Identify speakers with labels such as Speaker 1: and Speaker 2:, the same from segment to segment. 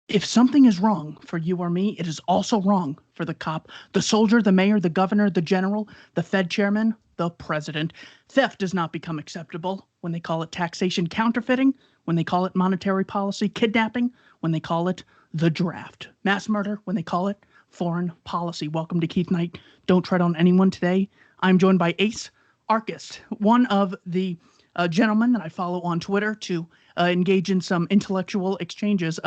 Speaker 1: If something is wrong for you or me, it is also wrong for the cop, the soldier, the mayor, the governor, the general, the Fed chairman, the president. Theft does not become acceptable when they call it taxation counterfeiting, when they call it monetary policy, kidnapping, when they call it the draft, mass murder, when they call it foreign policy. Welcome to Keith Knight. Don't tread on anyone today. I'm joined by Ace Archist, one of the gentlemen that I follow on Twitter to engage in some intellectual exchanges.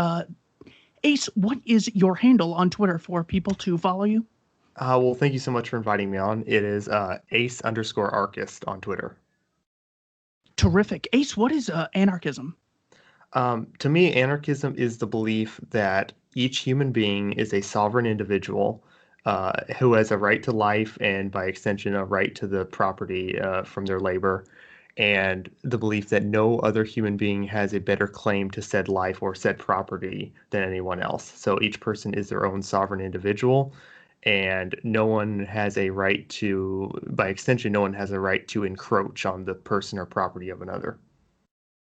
Speaker 1: Ace, what is your handle on Twitter for people to follow you?
Speaker 2: Well, thank you so much for inviting me on. It is Ace_Archist on Twitter.
Speaker 1: Terrific. Ace, what is anarchism?
Speaker 2: To me, anarchism is the belief that each human being is a sovereign individual who has a right to life and, by extension, a right to the property from their labor, and the belief that no other human being has a better claim to said life or said property than anyone else. So each person is their own sovereign individual, and no one has a right to, by extension, no one has a right to encroach on the person or property of another.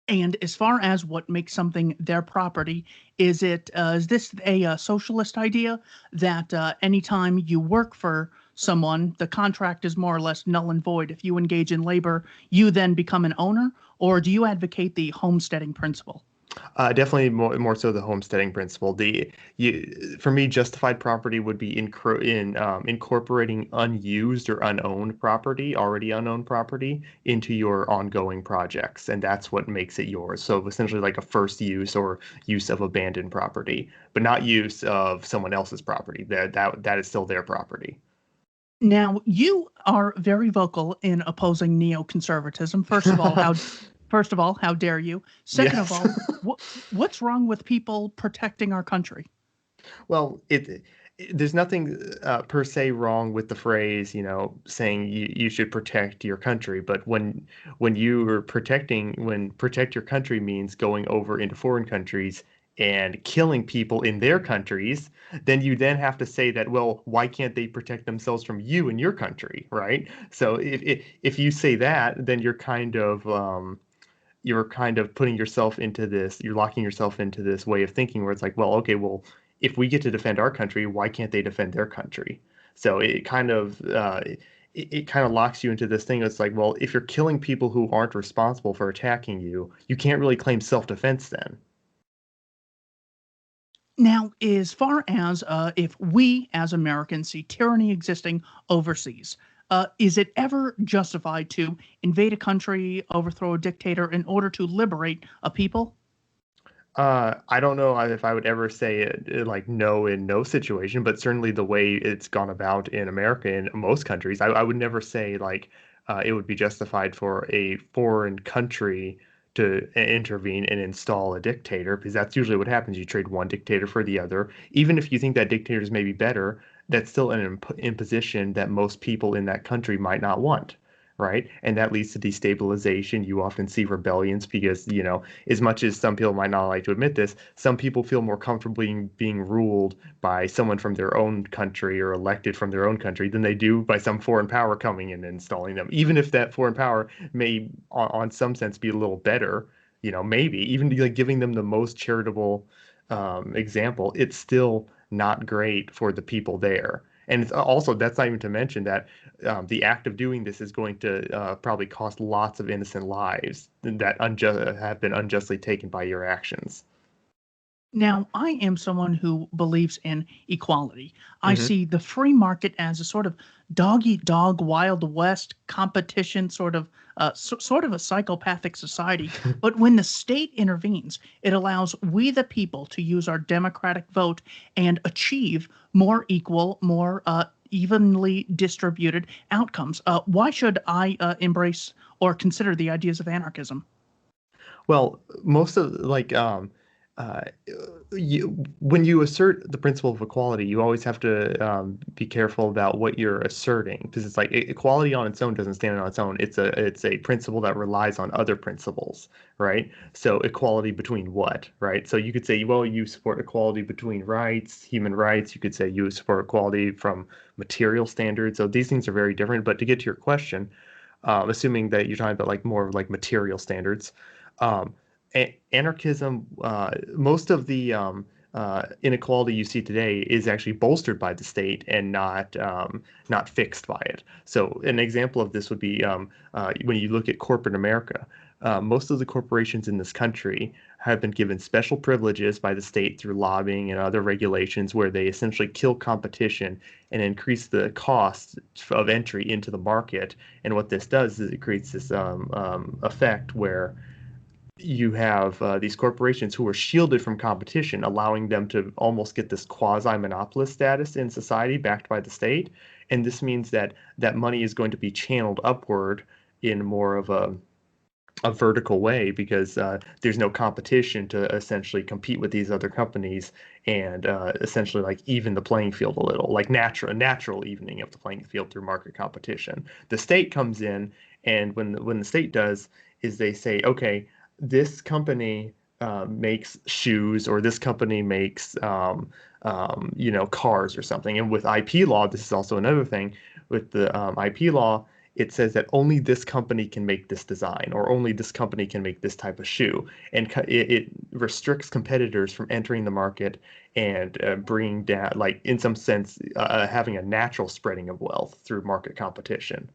Speaker 1: And as far as what makes something their property, is this a socialist idea that anytime you work for someone, the contract is more or less null and void? If you engage in labor, you then become an owner, or do you advocate the homesteading principle?
Speaker 2: Definitely more so the homesteading principle. For me, justified property would be incorporating unused or unowned property, already unowned property, into your ongoing projects, and that's what makes it yours. So essentially, like a first use or use of abandoned property, but not use of someone else's property. That is still their property.
Speaker 1: Now, you are very vocal in opposing neoconservatism. First of all, how dare you? Second of
Speaker 2: Yes.
Speaker 1: all, what's wrong with people protecting our country?
Speaker 2: Well, there's nothing per se wrong with the phrase, saying you should protect your country. But when protect your country means going over into foreign countries and killing people in their countries, then you then have to say that, well, why can't they protect themselves from you in your country, right? So if you say that, then you're kind of putting yourself into this, you're locking yourself into this way of thinking where it's like, well, okay, well, if we get to defend our country, why can't they defend their country? So it kind of locks you into this thing. It's like, well, if you're killing people who aren't responsible for attacking you, you can't really claim self-defense then.
Speaker 1: Now, as far as if we as Americans see tyranny existing overseas, is it ever justified to invade a country, overthrow a dictator in order to liberate a people?
Speaker 2: I don't know if I would ever say like no in no situation, but certainly the way it's gone about in America and most countries, I would never say like it would be justified for a foreign country to intervene and install a dictator, because that's usually what happens. You trade one dictator for the other. Even if you think that dictator is maybe better, that's still an imposition that most people in that country might not want. Right. And that leads to destabilization. You often see rebellions because, as much as some people might not like to admit this, some people feel more comfortable being ruled by someone from their own country or elected from their own country than they do by some foreign power coming in and installing them. Even if that foreign power may, on some sense, be a little better, maybe even like giving them the most charitable example, it's still not great for the people there. And it's also, that's not even to mention that the act of doing this is going to probably cost lots of innocent lives that have been unjustly taken by your actions.
Speaker 1: Now, I am someone who believes in equality. I
Speaker 2: Hmm.
Speaker 1: see the free market as a sort of dog eat dog, Wild West competition, sort of a psychopathic society. But when the state intervenes, it allows we, the people, to use our democratic vote and achieve more equal, more evenly distributed outcomes. Why should I embrace or consider the ideas of anarchism?
Speaker 2: Well, most of like uh, when you assert the principle of equality, you always have to be careful about what you're asserting, because it's like equality on its own doesn't stand on its own. It's a principle that relies on other principles, right? So equality between what, right? So you could say, well, you support equality between rights, human rights. You could say you support equality from material standards. So these things are very different. But to get to your question, assuming that you're talking about like more of like material standards. Um, anarchism, most of the inequality you see today is actually bolstered by the state and not fixed by it. So an example of this would be when you look at corporate America. Most of the corporations in this country have been given special privileges by the state through lobbying and other regulations where they essentially kill competition and increase the cost of entry into the market. And what this does is it creates this effect where you have these corporations who are shielded from competition, allowing them to almost get this quasi-monopolist status in society backed by the state. And this means that that money is going to be channeled upward in more of a vertical way because there's no competition to essentially compete with these other companies and essentially like even the playing field a little, like natural evening of the playing field through market competition. The state comes in, and when the state does is they say, okay, this company makes shoes, or this company makes cars or something. And with IP law, this is also another thing. With the IP law, it says that only this company can make this design, or only this company can make this type of shoe. And it restricts competitors from entering the market and bringing down, like in some sense, having a natural spreading of wealth through market competition.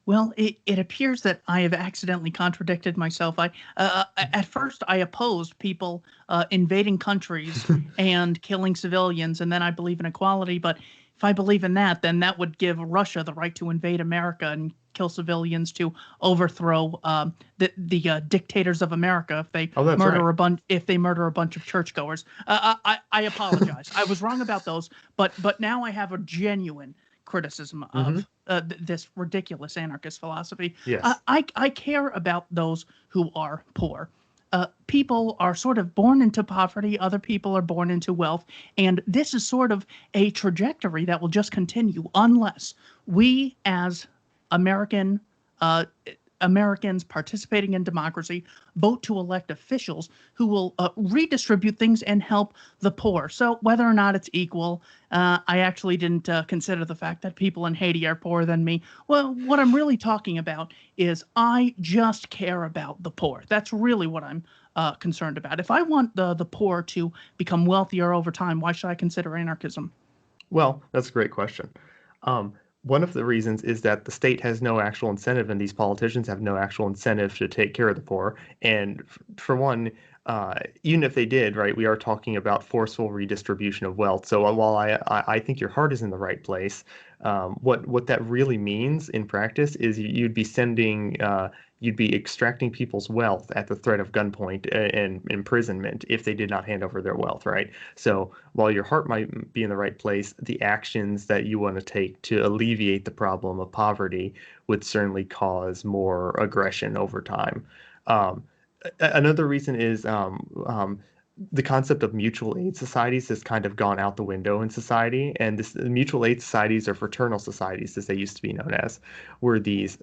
Speaker 1: Well, it appears that I have accidentally contradicted myself. At first I opposed people invading countries and killing civilians, and then I believe in equality. But if I believe in that, then that would give Russia the right to invade America and kill civilians to overthrow the dictators of America if they murder a bunch of churchgoers. I apologize. I was wrong about those, but now I have a genuine criticism of this ridiculous anarchist philosophy.
Speaker 2: Yes.
Speaker 1: I care about those who are poor. People are sort of born into poverty. Other people are born into wealth. And this is sort of a trajectory that will just continue unless we as Americans participating in democracy vote to elect officials who will redistribute things and help the poor. So whether or not it's equal, I actually didn't consider the fact that people in Haiti are poorer than me. Well, what I'm really talking about is I just care about the poor. That's really what I'm concerned about. If I want the poor to become wealthier over time, why should I consider anarchism?
Speaker 2: Well, that's a great question. One of the reasons is that the state has no actual incentive, and these politicians have no actual incentive to take care of the poor. And for one, even if they did, right, we are talking about forceful redistribution of wealth. So while I think your heart is in the right place, what that really means in practice is you'd be extracting people's wealth at the threat of gunpoint and imprisonment if they did not hand over their wealth, right? So while your heart might be in the right place, the actions that you want to take to alleviate the problem of poverty would certainly cause more aggression over time. Another reason is the concept of mutual aid societies has kind of gone out the window in society. And mutual aid societies, or fraternal societies, as they used to be known as, were these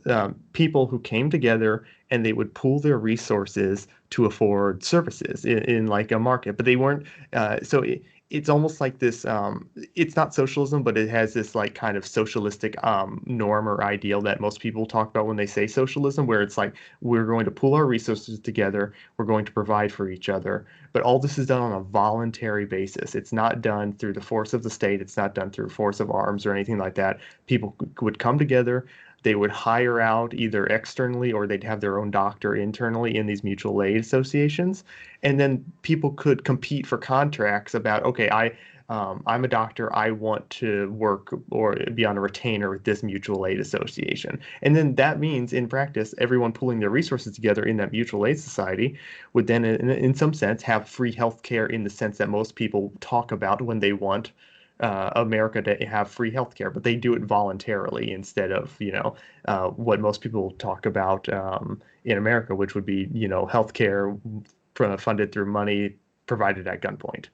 Speaker 2: people who came together and they would pool their resources to afford services in like a market. But they weren't, it's almost like this, it's not socialism, but it has this like kind of socialistic norm or ideal that most people talk about when they say socialism, where it's like, we're going to pool our resources together, we're going to provide for each other. But all this is done on a voluntary basis. It's not done through the force of the state. It's not done through force of arms or anything like that. People would come together. They would hire out either externally, or they'd have their own doctor internally in these mutual aid associations. And then people could compete for contracts about, okay, I'm a doctor. I want to work or be on a retainer with this mutual aid association. And then that means in practice, everyone pooling their resources together in that mutual aid society would then, in some sense, have free health care in the sense that most people talk about when they want America to have free healthcare, but they do it voluntarily instead of, what most people talk about in America, which would be, healthcare funded through money provided at gunpoint.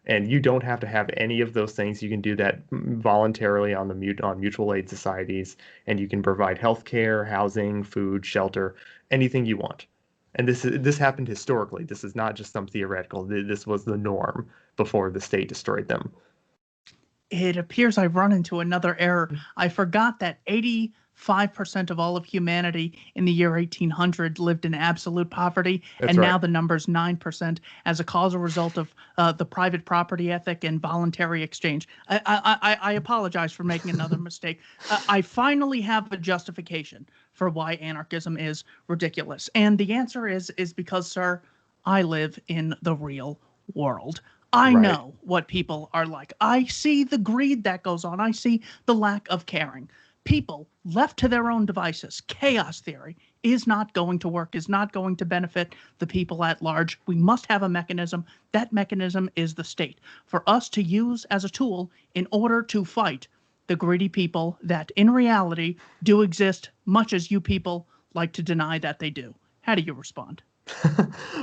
Speaker 2: And you don't have to have any of those things. You can do that voluntarily on mutual aid societies, and you can provide healthcare, housing, food, shelter, anything you want. And this happened historically. This is not just some theoretical. This was the norm before the state destroyed them.
Speaker 1: It appears I've run into another error. I forgot that 5% of all of humanity in the year 1800 lived in absolute poverty,
Speaker 2: That's
Speaker 1: and now
Speaker 2: right.
Speaker 1: the number's 9% as a causal result of the private property ethic and voluntary exchange. I apologize for making another mistake. I finally have a justification for why anarchism is ridiculous, and the answer is because, sir, I live in the real world. I
Speaker 2: Right.
Speaker 1: know what people are like. I see the greed that goes on. I see the lack of caring. People left to their own devices, chaos theory is not going to work, is not going to benefit the people at large. We must have a mechanism. That mechanism is the state for us to use as a tool in order to fight the greedy people that in reality do exist, much as you people like to deny that they do. How do you respond?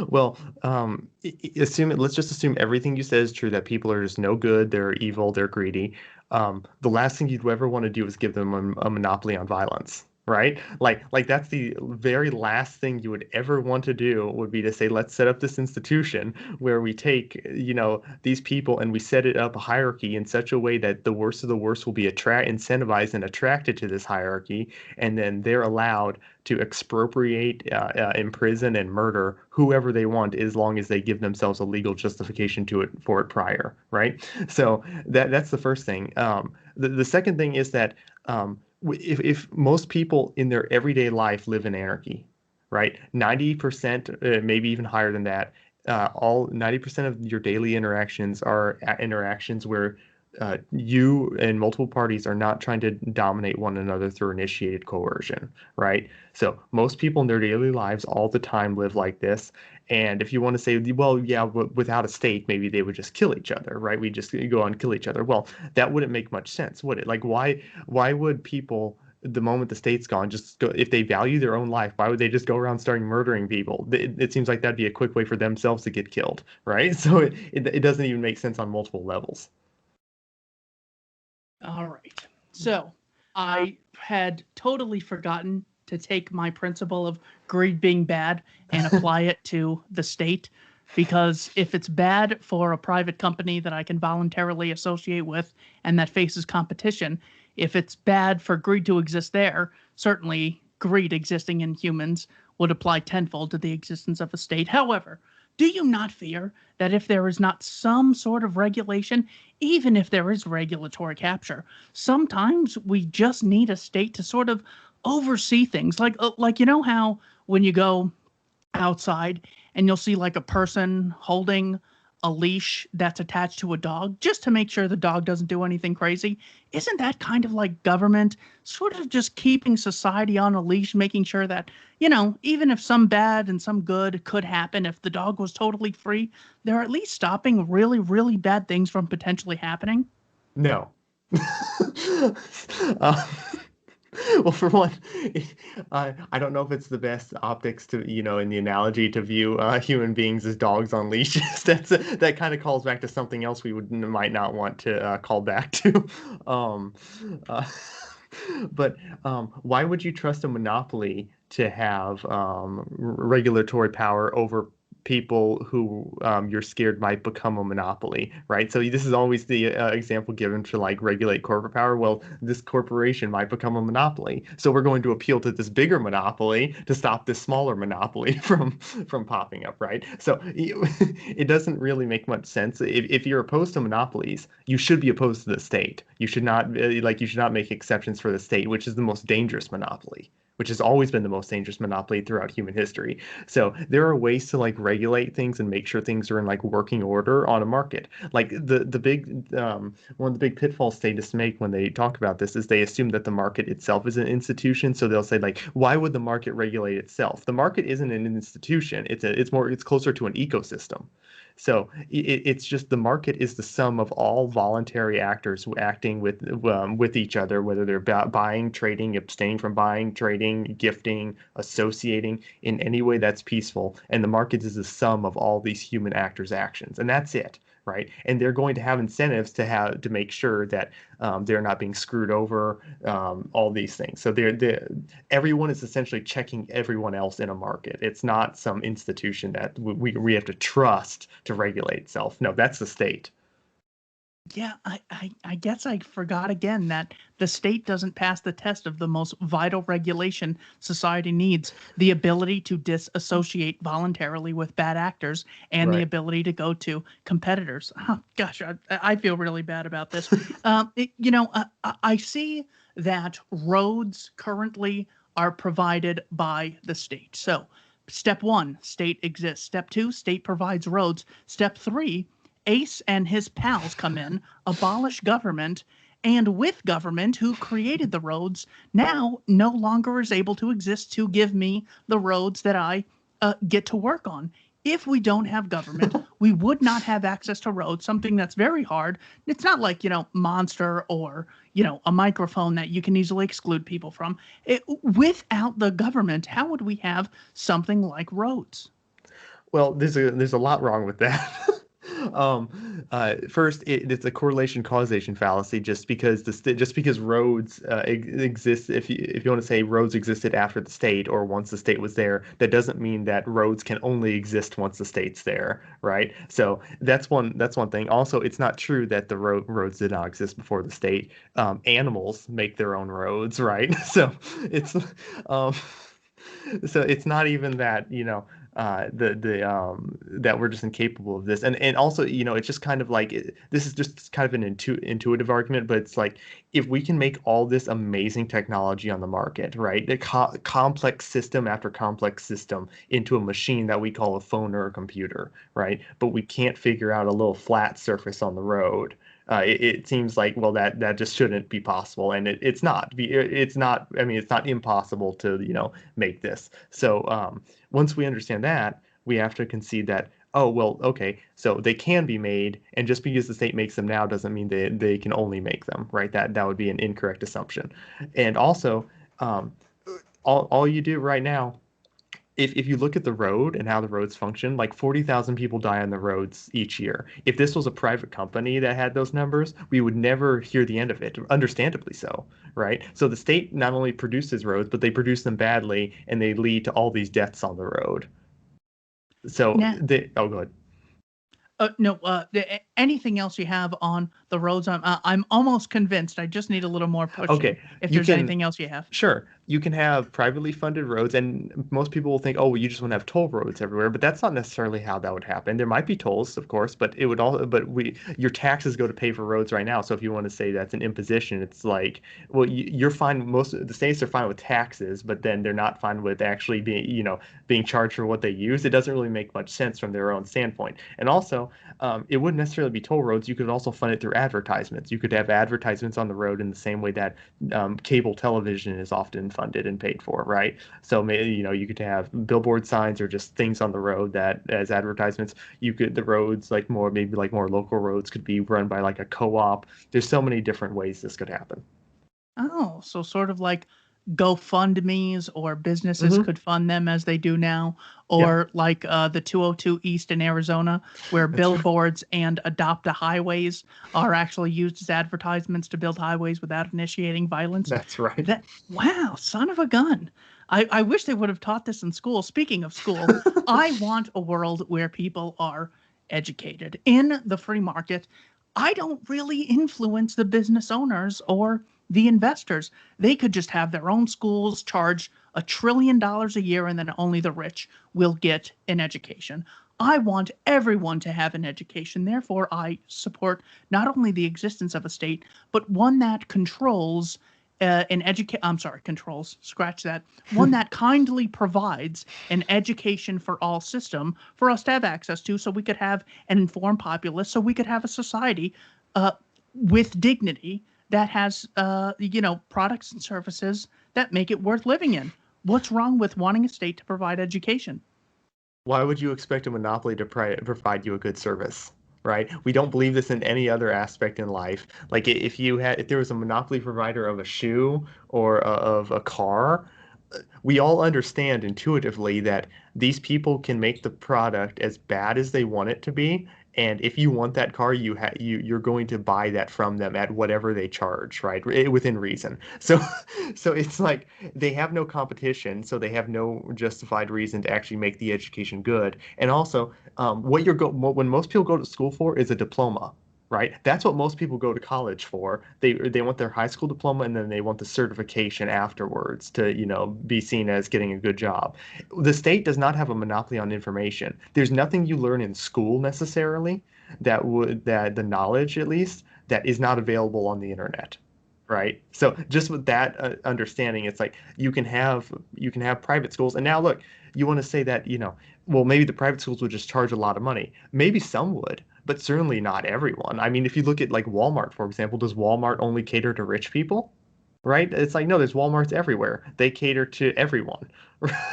Speaker 2: Well, let's just assume everything you said is true, that people are just no good, they're evil, they're greedy. The last thing you'd ever want to do is give them a monopoly on violence, right? Like that's the very last thing you would ever want to do would be to say, let's set up this institution where we take, these people and we set it up a hierarchy in such a way that the worst of the worst will be incentivized and attracted to this hierarchy, and then they're allowed to expropriate, imprison, and murder whoever they want as long as they give themselves a legal justification for it prior, right? So that's the first thing. The second thing is that if most people in their everyday life live in anarchy, right? 90%, maybe even higher than that, all 90% of your daily interactions are interactions where you and multiple parties are not trying to dominate one another through initiated coercion, right? So most people in their daily lives all the time live like this. And if you want to say, well, yeah, but without a state, maybe they would just kill each other, right? We just go on and kill each other. Well, that wouldn't make much sense, would it? Like, why would people, the moment the state's gone, just go, if they value their own life, why would they just go around starting murdering people? It seems like that'd be a quick way for themselves to get killed, right? So it doesn't even make sense on multiple levels.
Speaker 1: All right. So I had totally forgotten to take my principle of greed being bad and apply it to the state. Because if it's bad for a private company that I can voluntarily associate with and that faces competition, if it's bad for greed to exist there, certainly greed existing in humans would apply tenfold to the existence of a state. However, do you not fear that if there is not some sort of regulation, even if there is regulatory capture, sometimes we just need a state to sort of oversee things? Like you know how when you go outside and you'll see like a person holding a leash that's attached to a dog just to make sure the dog doesn't do anything crazy. Isn't that kind of like government sort of just keeping society on a leash, making sure that, even if some bad and some good could happen, if the dog was totally free, they're at least stopping really, really bad things from potentially happening?
Speaker 2: No. Uh, well, for one, I don't know if it's the best optics to, in the analogy to view human beings as dogs on leashes. That kind of calls back to something else we might not want to call back to. Um, uh, but why would you trust a monopoly to have regulatory power over people who you're scared might become a monopoly, right? So this is always the example given to like regulate corporate power. Well, this corporation might become a monopoly, so we're going to appeal to this bigger monopoly to stop this smaller monopoly from popping up, right? So it doesn't really make much sense. If you're opposed to monopolies, you should be opposed to the state. You should not you should not make exceptions for the state, which is the most dangerous monopoly, which has always been the most dangerous monopoly throughout human history. So there are ways to like regulate things and make sure things are in like working order on a market. Like the big one of the big pitfalls statists make when they talk about this is they assume that the market itself is an institution. So they'll say like, why would the market regulate itself? The market isn't an institution. It's closer to an ecosystem. So it's just the market is the sum of all voluntary actors acting with each other, whether they're buying, trading, abstaining from buying, trading, gifting, associating in any way that's peaceful. And the market is the sum of all these human actors' actions, and that's it, right? And they're going to have incentives to make sure that they're not being screwed over, all these things. So everyone is essentially checking everyone else in a market. It's not some institution that we have to trust to regulate itself. No, that's the state.
Speaker 1: Yeah, I guess I forgot again that the state doesn't pass the test of the most vital regulation society needs, the ability to disassociate voluntarily with bad actors and the
Speaker 2: Right.
Speaker 1: ability to go to competitors. Oh, gosh, I feel really bad about this. I see that roads currently are provided by the state. So, step one, state exists. Step two, state provides roads. Step three, Ace and his pals come in, abolish government, and with government, who created the roads, now no longer is able to exist to give me the roads that I get to work on. If we don't have government, we would not have access to roads, something that's very hard. It's not like, Monster or, a microphone that you can easily exclude people from. Without the government, how would we have something like roads?
Speaker 2: Well, there's a lot wrong with that. First, it's a correlation causation fallacy. Just because roads exist, if you want to say roads existed after the state or once the state was there, that doesn't mean that roads can only exist once the state's there, right? So that's one thing. Also, it's not true that the roads did not exist before the state. Animals make their own roads, right? It's um, so it's not even that, the that we're just incapable of this. And also, it's just kind of like this is just kind of an intuitive argument, but it's like if we can make all this amazing technology on the market, right? The complex system after complex system into a machine that we call a phone or a computer, right? But we can't figure out a little flat surface on the road. It seems like, well, that just shouldn't be possible, and it's not. It's not. I mean, it's not impossible to make this. So once we understand that, we have to concede that, oh, well, okay, so they can be made, and just because the state makes them now doesn't mean they can only make them, right? That would be an incorrect assumption. And also, um, all you do right now, if you look at the road and how the roads function, like 40,000 people die on the roads each year. If this was a private company that had those numbers, we would never hear the end of it, understandably so, right? So the state not only produces roads, but they produce them badly and they lead to all these deaths on the road. So
Speaker 1: Now,
Speaker 2: oh, go ahead.
Speaker 1: no. Anything else you have on the roads? I'm almost convinced. I just need a little more pushing.
Speaker 2: Okay,
Speaker 1: If
Speaker 2: you
Speaker 1: there's
Speaker 2: can.
Speaker 1: anything else you have.
Speaker 2: Sure, you can have privately funded roads, and most people will think, oh, well, you just want to have toll roads everywhere, but that's not necessarily how that would happen. There might be tolls, of course, but it would all, but your taxes go to pay for roads right now. So if you want to say that's an imposition, it's like, well, you're fine. Most of the states are fine with taxes, but then they're not fine with actually being charged for what they use. It doesn't really make much sense from their own standpoint. And also, it wouldn't necessarily be toll roads. You could also fund it through advertisements. You could have advertisements on the road in the same way that cable television is often funded and paid for, right? So maybe you could have billboard signs or just things on the road that as advertisements. The roads like more local roads could be run by like a co-op. There's so many different ways this could happen.
Speaker 1: Oh, so sort of like GoFundMe's, or businesses
Speaker 2: Hmm.
Speaker 1: could fund them as they do now,
Speaker 2: Yep,
Speaker 1: or like the 202 East in Arizona, where
Speaker 2: that's right.
Speaker 1: billboards and adopt a highways are actually used as advertisements to build highways without initiating violence.
Speaker 2: That's right.
Speaker 1: That Wow, son of a gun. I wish they would have taught this in school. Speaking of school, I want a world where people are educated. In the free market, I don't really influence the business owners or the investors. They could just have their own schools, charge $1 trillion a year, and then only the rich will get an education. I want everyone to have an education. Therefore, I support not only the existence of a state, but one that controls I'm sorry, controls, scratch that, one that kindly provides an education for all system for us to have access to, so we could have an informed populace, so we could have a society uh, with dignity that has, products and services that make it worth living in. What's wrong with wanting a state to provide education?
Speaker 2: Why would you expect a monopoly to provide you a good service? Right? We don't believe this in any other aspect in life. Like if there was a monopoly provider of a shoe or of a car, we all understand intuitively that these people can make the product as bad as they want it to be. And if you want that car, you're going to buy that from them at whatever they charge, right? Within reason. So, so it's like they have no competition, so they have no justified reason to actually make the education good. And also, when most people go to school for is a diploma, right? That's what most people go to college for. They want their high school diploma and then they want the certification afterwards to, be seen as getting a good job. The state does not have a monopoly on information. There's nothing you learn in school necessarily that the knowledge at least that is not available on the internet. Right. So just with that understanding, it's like you can have private schools. And now look, you want to say that, well, maybe the private schools would just charge a lot of money. Maybe some would, but certainly not everyone. I mean, if you look at like Walmart, for example, does Walmart only cater to rich people? Right? It's like, no, there's Walmarts everywhere. They cater to everyone.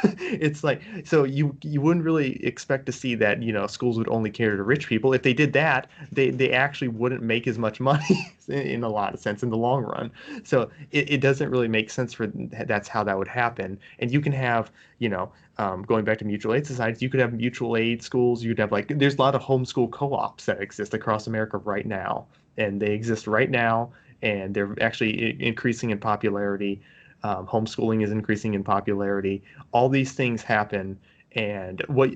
Speaker 2: It's like, so you wouldn't really expect to see that, schools would only cater to rich people. If they did that, they actually wouldn't make as much money in a lot of sense in the long run. So it doesn't really make sense for that's how that would happen. And you can have, going back to mutual aid societies, you could have mutual aid schools. You'd have like, there's a lot of homeschool co-ops that exist across America right now. And they exist right now and they're actually increasing in popularity. Homeschooling is increasing in popularity. All these things happen, and what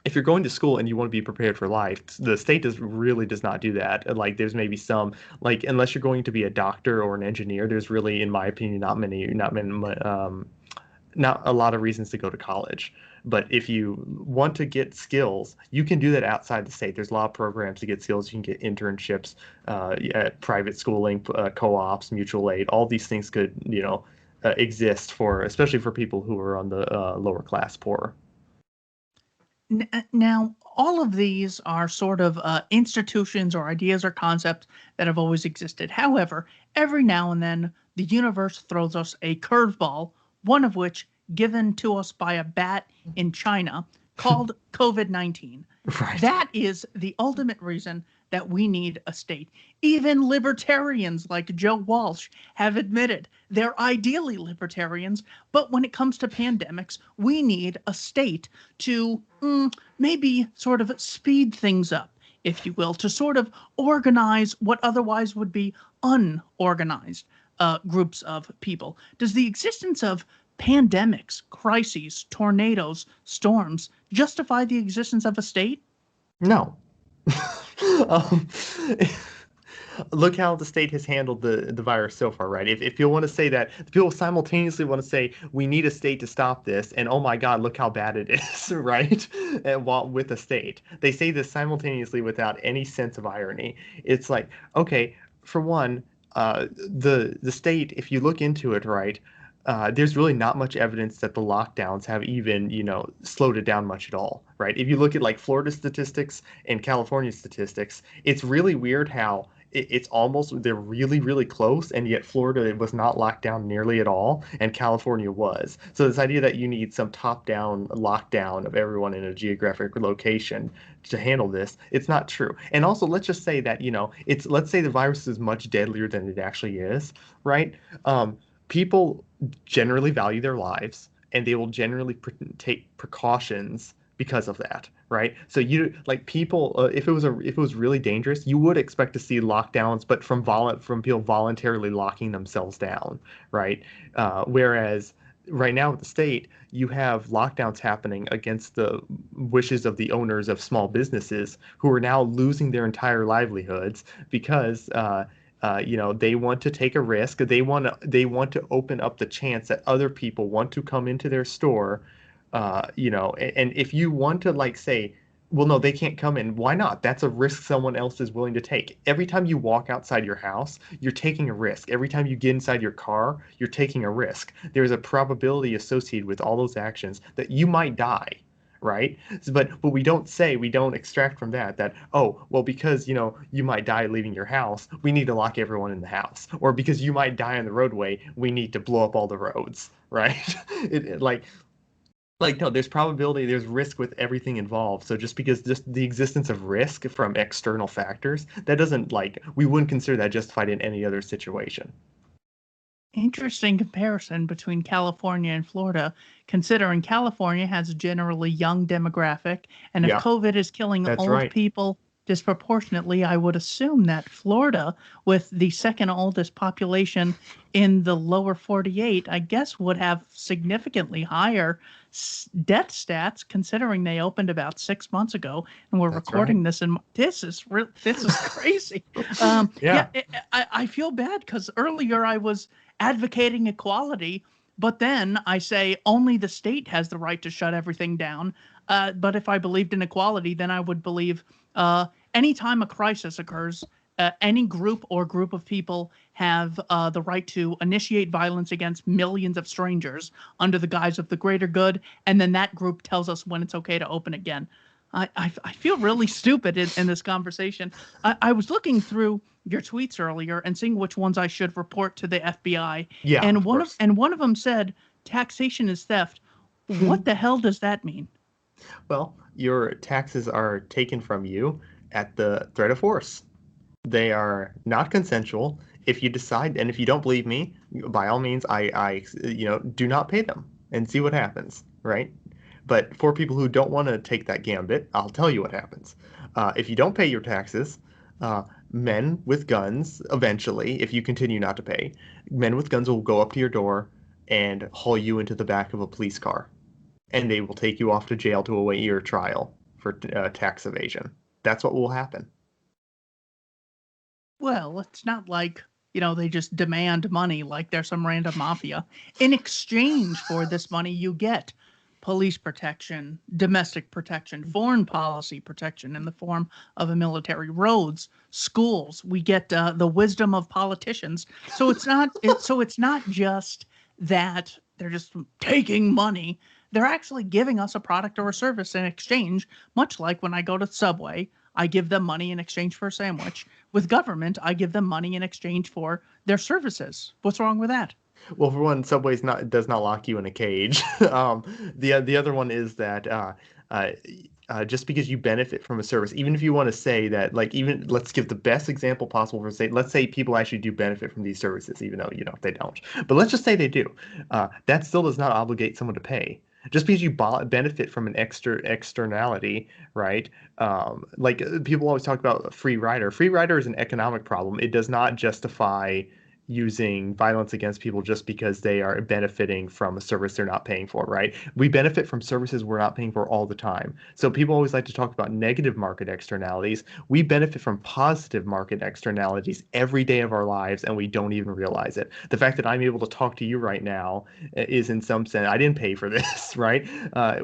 Speaker 2: if you're going to school and you want to be prepared for life, the state does not do that. Like there's maybe some like unless you're going to be a doctor or an engineer, there's really, in my opinion, not a lot of reasons to go to college. But if you want to get skills, you can do that outside the state. There's a lot of programs to get skills. You can get internships, private schooling, co-ops, mutual aid. All these things could, exist especially for people who are on the lower class poor.
Speaker 1: Now, all of these are sort of institutions or ideas or concepts that have always existed. However, every now and then, the universe throws us a curveball, one of which given to us by a bat in China called COVID-19.
Speaker 2: Right.
Speaker 1: That is the ultimate reason that we need a state. Even libertarians like Joe Walsh have admitted they're ideally libertarians, but when it comes to pandemics, we need a state to maybe sort of speed things up, if you will, to sort of organize what otherwise would be unorganized groups of people. Does the existence of pandemics, crises, tornadoes, storms justify the existence of a state?
Speaker 2: No. um, Look how the state has handled the virus so far, right? If people want to say that, people simultaneously want to say we need a state to stop this, and oh my God, look how bad it is, right? And while with a state, they say this simultaneously without any sense of irony. It's like, okay, for one, the state, if you look into it, right, there's really not much evidence that the lockdowns have even, slowed it down much at all, right? If you look at like Florida statistics and California statistics, it's really weird how it's almost, they're really, really close, and yet Florida was not locked down nearly at all, and California was. So this idea that you need some top-down lockdown of everyone in a geographic location to handle this, it's not true. And also, let's just say that, let's say the virus is much deadlier than it actually is, right? People generally value their lives, and they will generally take precautions because of that, right? So people, if it was really dangerous, you would expect to see lockdowns, but from people voluntarily locking themselves down, right? Whereas right now with the state, you have lockdowns happening against the wishes of the owners of small businesses who are now losing their entire livelihoods because they want to take a risk. They want to open up the chance that other people want to come into their store. And if you want to say, well, no, they can't come in. Why not? That's a risk someone else is willing to take. Every time you walk outside your house, you're taking a risk. Every time you get inside your car, you're taking a risk. There's a probability associated with all those actions that you might die. Right? But we don't extract from that, oh, well, because, you might die leaving your house, we need to lock everyone in the house. Or because you might die on the roadway, we need to blow up all the roads, right? No, there's probability, there's risk with everything involved. So just the existence of risk from external factors, that doesn't we wouldn't consider that justified in any other situation.
Speaker 1: Interesting comparison between California and Florida, considering California has a generally young demographic, and if
Speaker 2: Yeah,
Speaker 1: COVID is killing
Speaker 2: that's
Speaker 1: old
Speaker 2: right.
Speaker 1: people, disproportionately, I would assume that Florida, with the second oldest population in the lower 48, I guess would have significantly higher debt stats, considering they opened about 6 months ago, and we're
Speaker 2: That's right.
Speaker 1: recording this. And this is crazy.
Speaker 2: Yeah.
Speaker 1: I feel bad because earlier I was advocating equality, but then I say only the state has the right to shut everything down. But if I believed in equality, then I would believe anytime a crisis occurs, any group or group of people have the right to initiate violence against millions of strangers under the guise of the greater good, and then that group tells us when it's okay to open again. I feel really stupid in this conversation. I was looking through your tweets earlier and seeing which ones I should report to the FBI,
Speaker 2: Yeah,
Speaker 1: and
Speaker 2: of course.
Speaker 1: one of them said taxation is theft. What the hell does that mean?
Speaker 2: Well, your taxes are taken from you at the threat of force. They are not consensual. If you decide, and if you don't believe me, by all means, do not pay them and see what happens, right? But for people who don't want to take that gambit, I'll tell you what happens. If you don't pay your taxes, men with guns, eventually, if you continue not to pay, men with guns will go up to your door and haul you into the back of a police car. And they will take you off to jail to await your trial for tax evasion. That's what will happen.
Speaker 1: Well, it's not like, they just demand money like they're some random mafia. In exchange for this money, you get police protection, domestic protection, foreign policy protection in the form of a military, roads, schools. We get the wisdom of politicians. So it's not just that they're just taking money. They're actually giving us a product or a service in exchange, much like when I go to Subway, I give them money in exchange for a sandwich. With government, I give them money in exchange for their services. What's wrong with that?
Speaker 2: Well, for one, Subway's does not lock you in a cage. The other one is that just because you benefit from a service, even if you want to say that, like, even let's give the best example possible for say, let's say people actually do benefit from these services, even though they don't. But let's just say they do. That still does not obligate someone to pay. Just because you benefit from an externality, right? People always talk about free rider. Free rider is an economic problem. It does not justify using violence against people just because they are benefiting from a service they're not paying for, right? We benefit from services we're not paying for all the time. So people always like to talk about negative market externalities. We benefit from positive market externalities every day of our lives, and we don't even realize it. The fact that I'm able to talk to you right now is, in some sense, I didn't pay for this, right?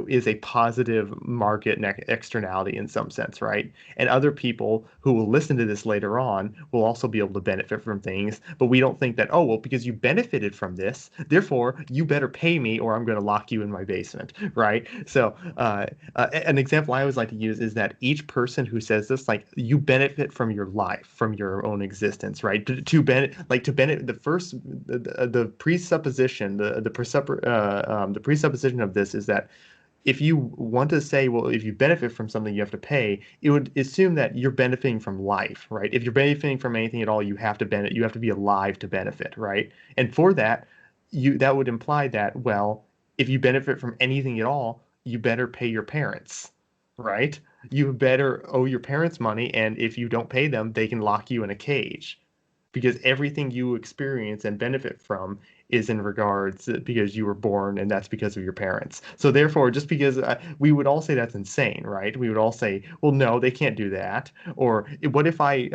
Speaker 2: Is a positive market externality in some sense, right? And other people who will listen to this later on will also be able to benefit from things, but we don't think that, oh, well, because you benefited from this, therefore you better pay me or I'm going to lock you in my basement, right? So an example I always like to use is that each person who says this, like, you benefit from your life, from your own existence, right? To benefit, the presupposition, the presupposition of this is that if you want to say, well, if you benefit from something you have to pay, it would assume that you're benefiting from life, right? If you're benefiting from anything at all, you have to be alive to benefit, right? And for that, that would imply that, well, if you benefit from anything at all, you better pay your parents, right? You better owe your parents money, and if you don't pay them, they can lock you in a cage, because everything you experience and benefit from is in regards because you were born, and that's because of your parents. So therefore, just because we would all say that's insane, right? We would all say, well, no, they can't do that. Or what if I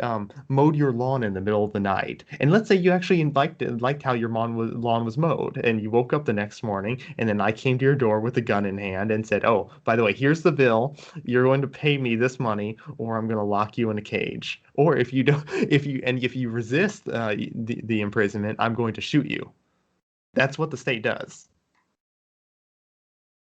Speaker 2: mowed your lawn in the middle of the night? And let's say you actually liked how your lawn was mowed, and you woke up the next morning, and then I came to your door with a gun in hand and said, oh, by the way, here's the bill. You're going to pay me this money, or I'm going to lock you in a cage. Or if you resist the imprisonment, I'm going to shoot you. That's what the state does.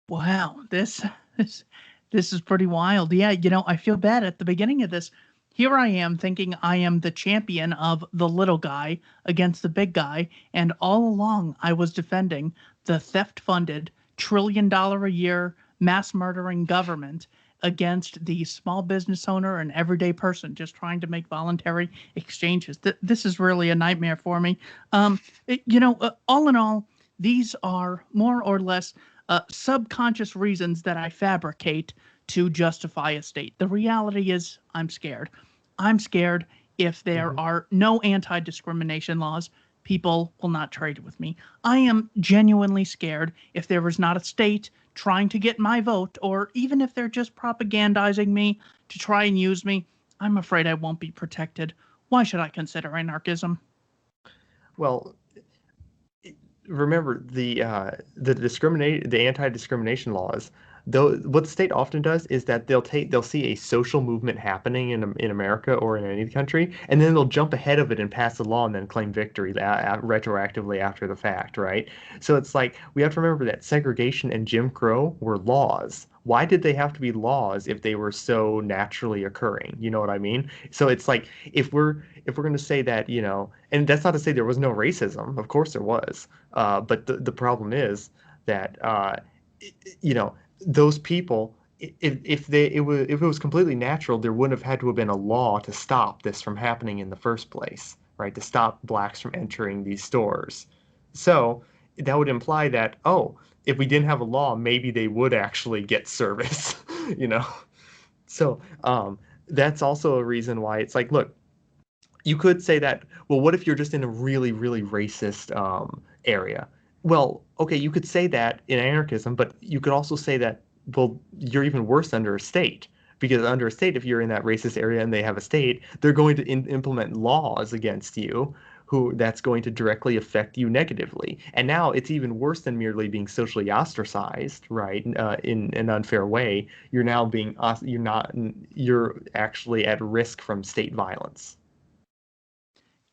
Speaker 1: Wow, this is pretty wild. Yeah, I feel bad at the beginning of this. Here I am thinking I am the champion of the little guy against the big guy, and all along I was defending the theft-funded, trillion-dollar-a-year mass-murdering government against the small business owner and everyday person just trying to make voluntary exchanges. This is really a nightmare for me. All in all, these are more or less subconscious reasons that I fabricate to justify a state. The reality is, I'm scared. I'm scared if there are no anti-discrimination laws, people will not trade with me. I am genuinely scared if there is not a state trying to get my vote, or even if they're just propagandizing me to try and use me, I'm afraid I won't be protected. Why should I consider anarchism?
Speaker 2: Well, remember the anti-discrimination laws. Though what the state often does is that they'll see a social movement happening in America or in any country, and then they'll jump ahead of it and pass the law and then claim victory retroactively after the fact, right? So it's like we have to remember that segregation and Jim Crow were laws. Why did they have to be laws if they were so naturally occurring? You know what I mean? So it's like if we're going to say that, and that's not to say there was no racism. Of course there was. But the problem is that you know those people, if it was completely natural, there wouldn't have had to have been a law to stop this from happening in the first place, right? To stop blacks from entering these stores. So that would imply that, oh, if we didn't have a law, maybe they would actually get service, you know? So that's also a reason why it's like, look, you could say that, well, what if you're just in a really, really racist area? Well, okay, you could say that in anarchism, but you could also say that, well, you're even worse under a state. Because under a state, if you're in that racist area and they have a state, they're going to implement laws against you that's going to directly affect you negatively. And now it's even worse than merely being socially ostracized, right? In an unfair way. You're now you're actually at risk from state violence.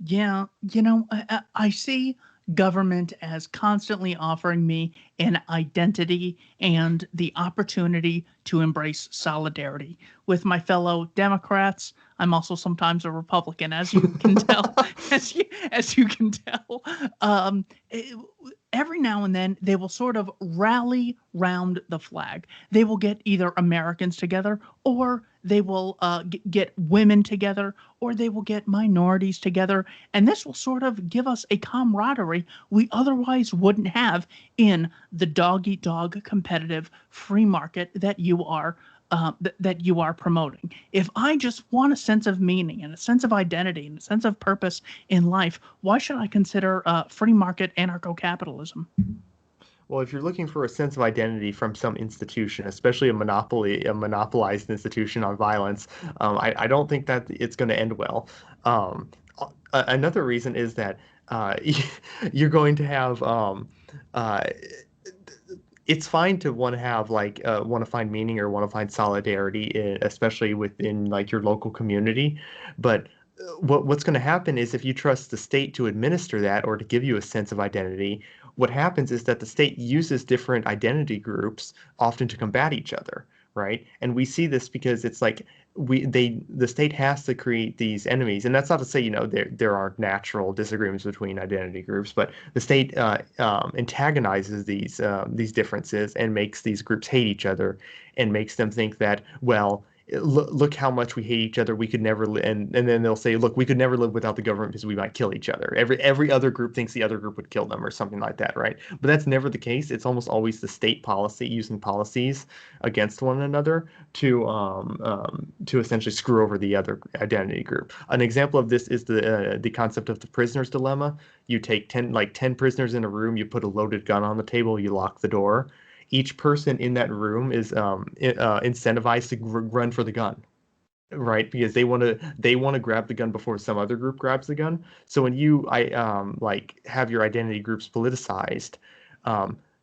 Speaker 1: Yeah, I see government as constantly offering me an identity and the opportunity to embrace solidarity with my fellow Democrats. I'm also sometimes a Republican, as you can tell, as you can tell. Um, eh, every now and then they will sort of rally round the flag. They will get either Americans together, or they will get women together, or they will get minorities together, and this will sort of give us a camaraderie we otherwise wouldn't have in the dog-eat-dog competitive free market that you are that you are promoting. If I just want a sense of meaning and a sense of identity and a sense of purpose in life, why should I consider free market anarcho-capitalism?
Speaker 2: Well, if you're looking for a sense of identity from some institution, especially a monopolized institution on violence, I don't think that it's going to end well. Another reason is that you're going to have uh, it's fine to want to have want to find meaning or want to find solidarity, especially within like your local community, but what's going to happen is if you trust the state to administer that or to give you a sense of identity, what happens is that the state uses different identity groups often to combat each other, right? And we see this because it's like the state has to create these enemies, and that's not to say there are natural disagreements between identity groups, but the state antagonizes these differences and makes these groups hate each other and makes them think that, well, look how much we hate each other. We could never and then they'll say, look, we could never live without the government because we might kill each other. Every other group thinks the other group would kill them or something like that, right? But that's never the case. It's almost always the state policy using policies against one another to essentially screw over the other identity group. An example of this is the concept of the prisoner's dilemma. You take 10 prisoners in a room, you put a loaded gun on the table, you lock the door. Each person in that room is incentivized to run for the gun, right? Because they want to grab the gun before some other group grabs the gun. So when you have your identity groups politicized,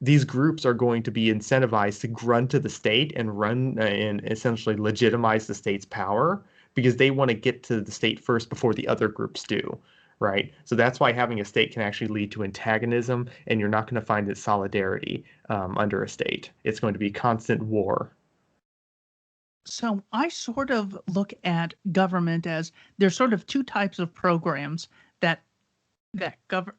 Speaker 2: these groups are going to be incentivized to run to the state and run and essentially legitimize the state's power because they want to get to the state first before the other groups do. Right. So that's why having a state can actually lead to antagonism, and you're not going to find it solidarity under a state. It's going to be constant war.
Speaker 1: So I sort of look at government as there's sort of two types of programs that that govern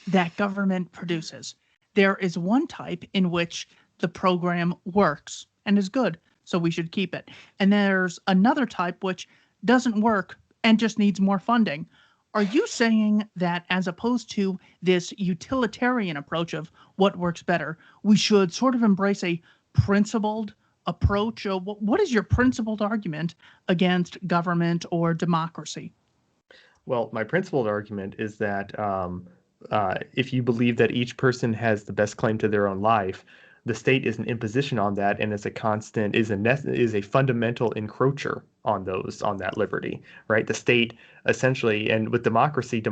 Speaker 1: that government produces. There is one type in which the program works and is good, so we should keep it. And there's another type which doesn't work and just needs more funding. Are you saying that as opposed to this utilitarian approach of what works better, we should sort of embrace a principled approach? What is your principled argument against government or democracy?
Speaker 2: Well, my principled argument is that if you believe that each person has the best claim to their own life, the state is an imposition on that, and is a constant, is a fundamental encroacher on that liberty, right? The state essentially, and with democracy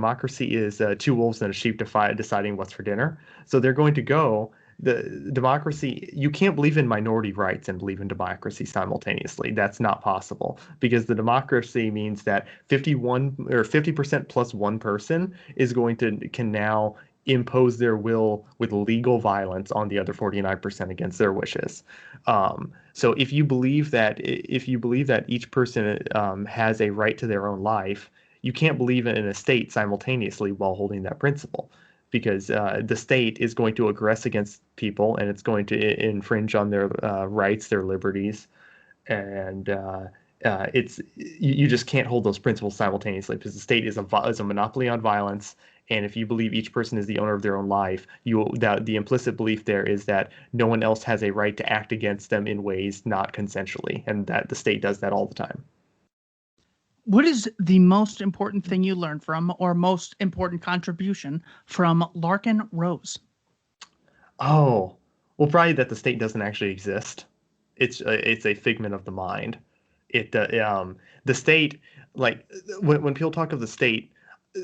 Speaker 2: is two wolves and a sheep deciding what's for dinner. So they're going to go. The democracy, you can't believe in minority rights and believe in democracy simultaneously. That's not possible, because the democracy means that 50% plus one person can now impose their will with legal violence on the other 49% against their wishes. So if you believe that each person has a right to their own life, you can't believe in a state simultaneously while holding that principle, because the state is going to aggress against people, and it's going to infringe on their rights, their liberties, and you just can't hold those principles simultaneously, because the state is a monopoly on violence. And if you believe each person is the owner of their own life, the implicit belief there is that no one else has a right to act against them in ways not consensually, and that the state does that all the time.
Speaker 1: What is the most important thing you learned from, or most important contribution from Larkin Rose?
Speaker 2: Oh, well, probably that the state doesn't actually exist. It's a figment of the mind. The state, like when people talk of the state,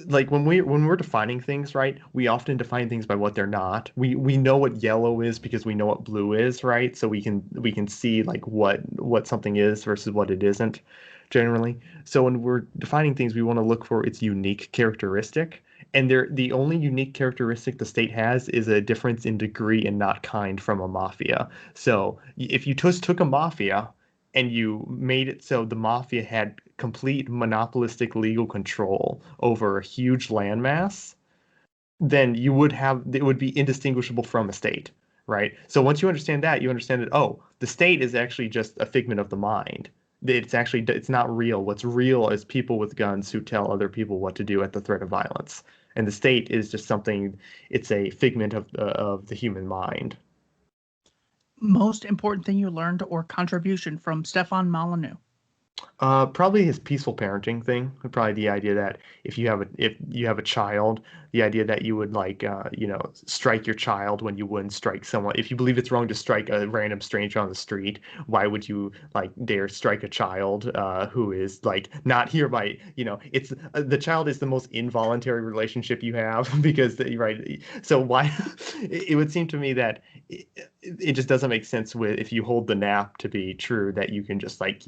Speaker 2: like when we're defining things, right? We often define things by what they're not. We know what yellow is because we know what blue is, right? So we can see like what something is versus what it isn't, generally. So when we're defining things, we want to look for its unique characteristic. And the only unique characteristic the state has is a difference in degree and not kind from a mafia. So if you just took a mafia and you made it so the mafia had complete monopolistic legal control over a huge landmass, then it would be indistinguishable from a state, right? So once you understand that, you understand that, oh, the state is actually just a figment of the mind. It's not real. What's real is people with guns who tell other people what to do at the threat of violence. And the state is just it's a figment of the human mind.
Speaker 1: Most important thing you learned or contribution from Stefan Molyneux?
Speaker 2: Probably his peaceful parenting thing. Probably the idea that if you have a child, the idea that you would strike your child when you wouldn't strike someone. If you believe it's wrong to strike a random stranger on the street, why would you dare strike a child who is not hereby? It's the child is the most involuntary relationship you have because right. So why? It would seem to me that it just doesn't make sense if you hold the nap to be true that you can just strike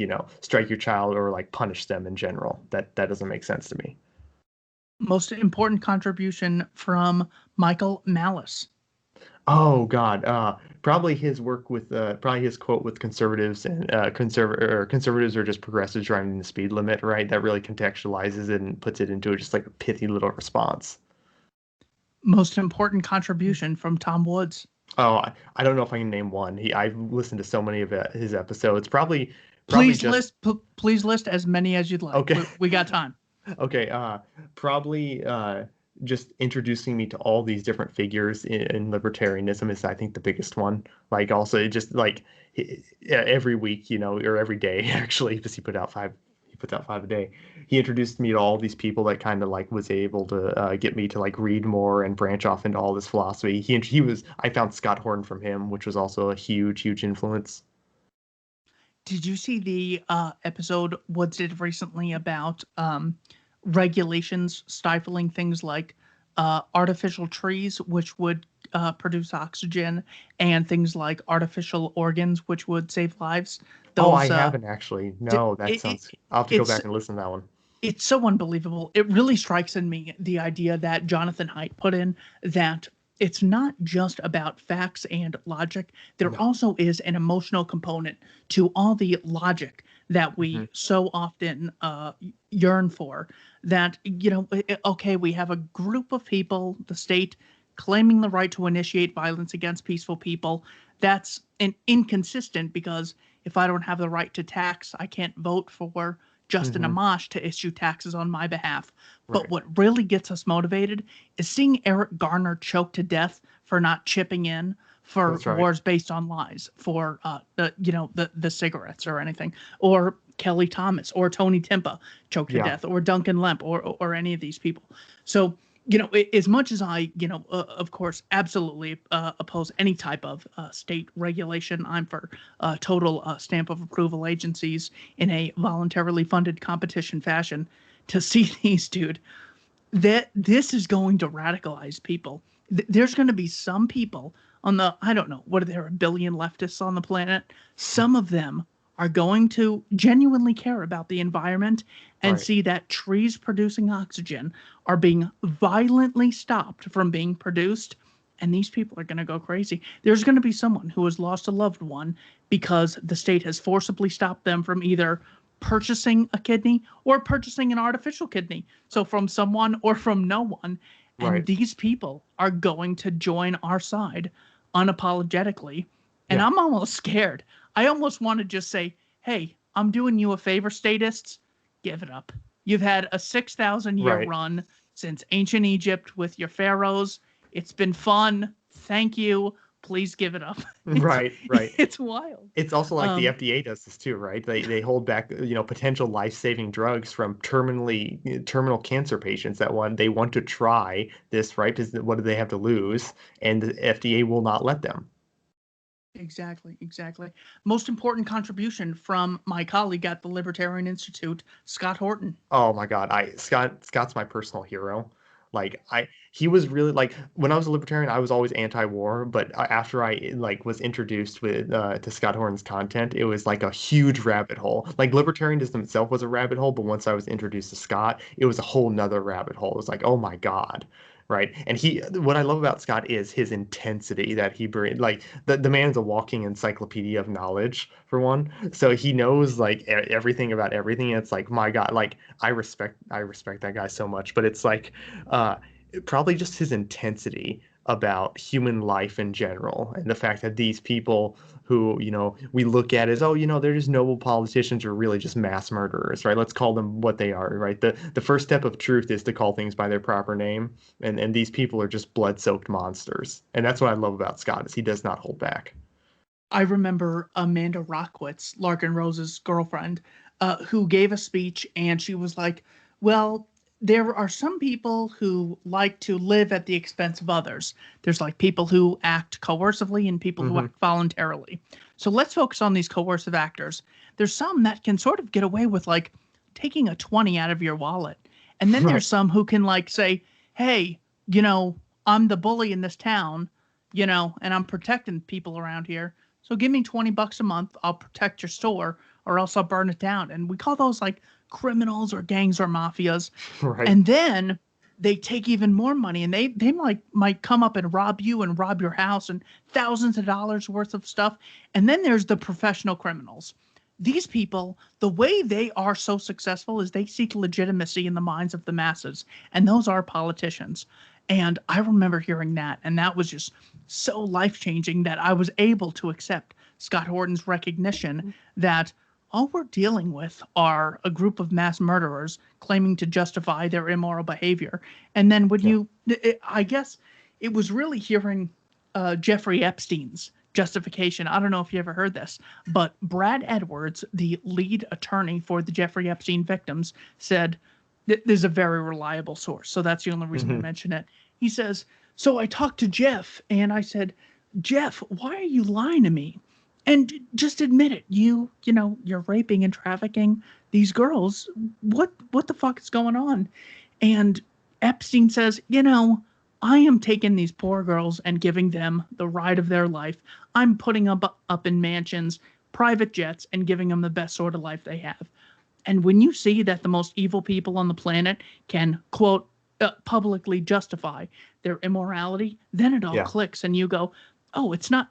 Speaker 2: your child or punish them in general. That doesn't make sense to me.
Speaker 1: Most important contribution from Michael Malice?
Speaker 2: Oh God, probably his work with probably his quote with conservatives and conservatives are just progressives driving the speed limit, right? That really contextualizes it and puts it into just a pithy little response.
Speaker 1: Most important contribution from Tom Woods?
Speaker 2: Oh, I don't know if I can name one. I've listened to so many of his episodes.
Speaker 1: Please list as many as you'd like.
Speaker 2: Okay.
Speaker 1: We got time.
Speaker 2: Okay. Probably just introducing me to all these different figures in libertarianism is, I think, the biggest one. Also just every week, or every day actually, because he puts out five a day. He introduced me to all these people that kind of was able to get me to read more and branch off into all this philosophy. I found Scott Horton from him, which was also a huge influence.
Speaker 1: Did you see the episode Woods did recently about regulations stifling things like artificial trees, which would produce oxygen, and things like artificial organs, which would save lives?
Speaker 2: I haven't actually. No, I'll have to go back and listen to that one.
Speaker 1: It's so unbelievable. It really strikes in me the idea that Jonathan Haidt put in, that it's not just about facts and logic. There also is an emotional component to all the logic that we so often yearn for. That, okay, we have a group of people, the state, claiming the right to initiate violence against peaceful people. That's inconsistent, because if I don't have the right to tax, I can't vote for Justin Amash to issue taxes on my behalf. Right. But what really gets us motivated is seeing Eric Garner choke to death for not chipping in for
Speaker 2: That's right.
Speaker 1: wars based on lies, for the cigarettes or anything, or Kelly Thomas or Tony Timpa choked to
Speaker 2: Yeah.
Speaker 1: death, or Duncan Lemp, or any of these people. So as much as I of course absolutely oppose any type of state regulation, I'm for total stamp of approval agencies in a voluntarily funded competition fashion. To see these, dude, that this is going to radicalize people. There's going to be some people on the, I don't know, what are there, a billion leftists on the planet? Some of them are going to genuinely care about the environment and
Speaker 2: Right.
Speaker 1: see that trees producing oxygen are being violently stopped from being produced. And these people are going to go crazy. There's going to be someone who has lost a loved one because the state has forcibly stopped them from either purchasing a kidney or purchasing an artificial kidney. So from someone or from no one. And
Speaker 2: Right.
Speaker 1: these people are going to join our side unapologetically. And
Speaker 2: Yeah.
Speaker 1: I'm almost scared. I almost want to just say, hey, I'm doing you a favor, statists. Give it up. You've had a 6,000-year
Speaker 2: Right.
Speaker 1: run since ancient Egypt with your pharaohs. It's been fun. Thank you. Please give it up.
Speaker 2: Right. Right.
Speaker 1: It's wild.
Speaker 2: It's also like the FDA does this too, right? They hold back, potential life-saving drugs from terminal cancer patients that they want to try this, right? Because what do they have to lose? And the FDA will not let them.
Speaker 1: Exactly, exactly. Most important contribution from my colleague at the Libertarian Institute, Scott Horton.
Speaker 2: Oh my God, Scott's my personal hero. Like he was really like when I was a libertarian, I was always anti-war, but after I like was introduced to Scott Horton's content, it was like a huge rabbit hole. Like libertarianism itself was a rabbit hole, but once I was introduced to Scott, it was a whole nother rabbit hole. It was like, oh my God. Right. And what I love about Scott is his intensity that he brings. Like the man's a walking encyclopedia of knowledge, for one. So he knows like everything about everything. It's like, my God, like I respect that guy so much. But it's like uh, probably just his intensity about human life in general, and the fact that these people who we look at as, oh, they're just noble politicians, are really just mass murderers, right? Let's call them what they are, right? The first step of truth is to call things by their proper name, and these people are just blood-soaked monsters, and that's what I love about Scott, is he does not hold back.
Speaker 1: I remember Amanda Rockwitz, Larkin Rose's girlfriend, who gave a speech, and she was like, well, there are some people who like to live at the expense of others. There's like people who act coercively and people who act voluntarily. So let's focus on these coercive actors. There's some that can sort of get away with like taking a 20 out of your wallet. And then
Speaker 2: Right.
Speaker 1: there's some who can like say, hey, I'm the bully in this town, and I'm protecting people around here. So give me $20 a month. I'll protect your store, or else I'll burn it down. And we call those like criminals or gangs or mafias.
Speaker 2: Right.
Speaker 1: And then they take even more money, and they might come up and rob you and rob your house and thousands of dollars worth of stuff. And then there's the professional criminals. These people, the way they are so successful is they seek legitimacy in the minds of the masses. And those are politicians. And I remember hearing that, and that was just so life-changing that I was able to accept Scott Horton's recognition that all we're dealing with are a group of mass murderers claiming to justify their immoral behavior. And then when I guess it was really hearing Jeffrey Epstein's justification. I don't know if you ever heard this, but Brad Edwards, the lead attorney for the Jeffrey Epstein victims, said, there's a very reliable source, so that's the only reason I mention it. He says, so I talked to Jeff, and I said, Jeff, why are you lying to me? And just admit it. You're raping and trafficking these girls. What the fuck is going on? And Epstein says, I am taking these poor girls and giving them the ride of their life. I'm putting them up in mansions, private jets, and giving them the best sort of life they have. And when you see that the most evil people on the planet can, quote, publicly justify their immorality, then it all clicks, and you go, oh, it's not.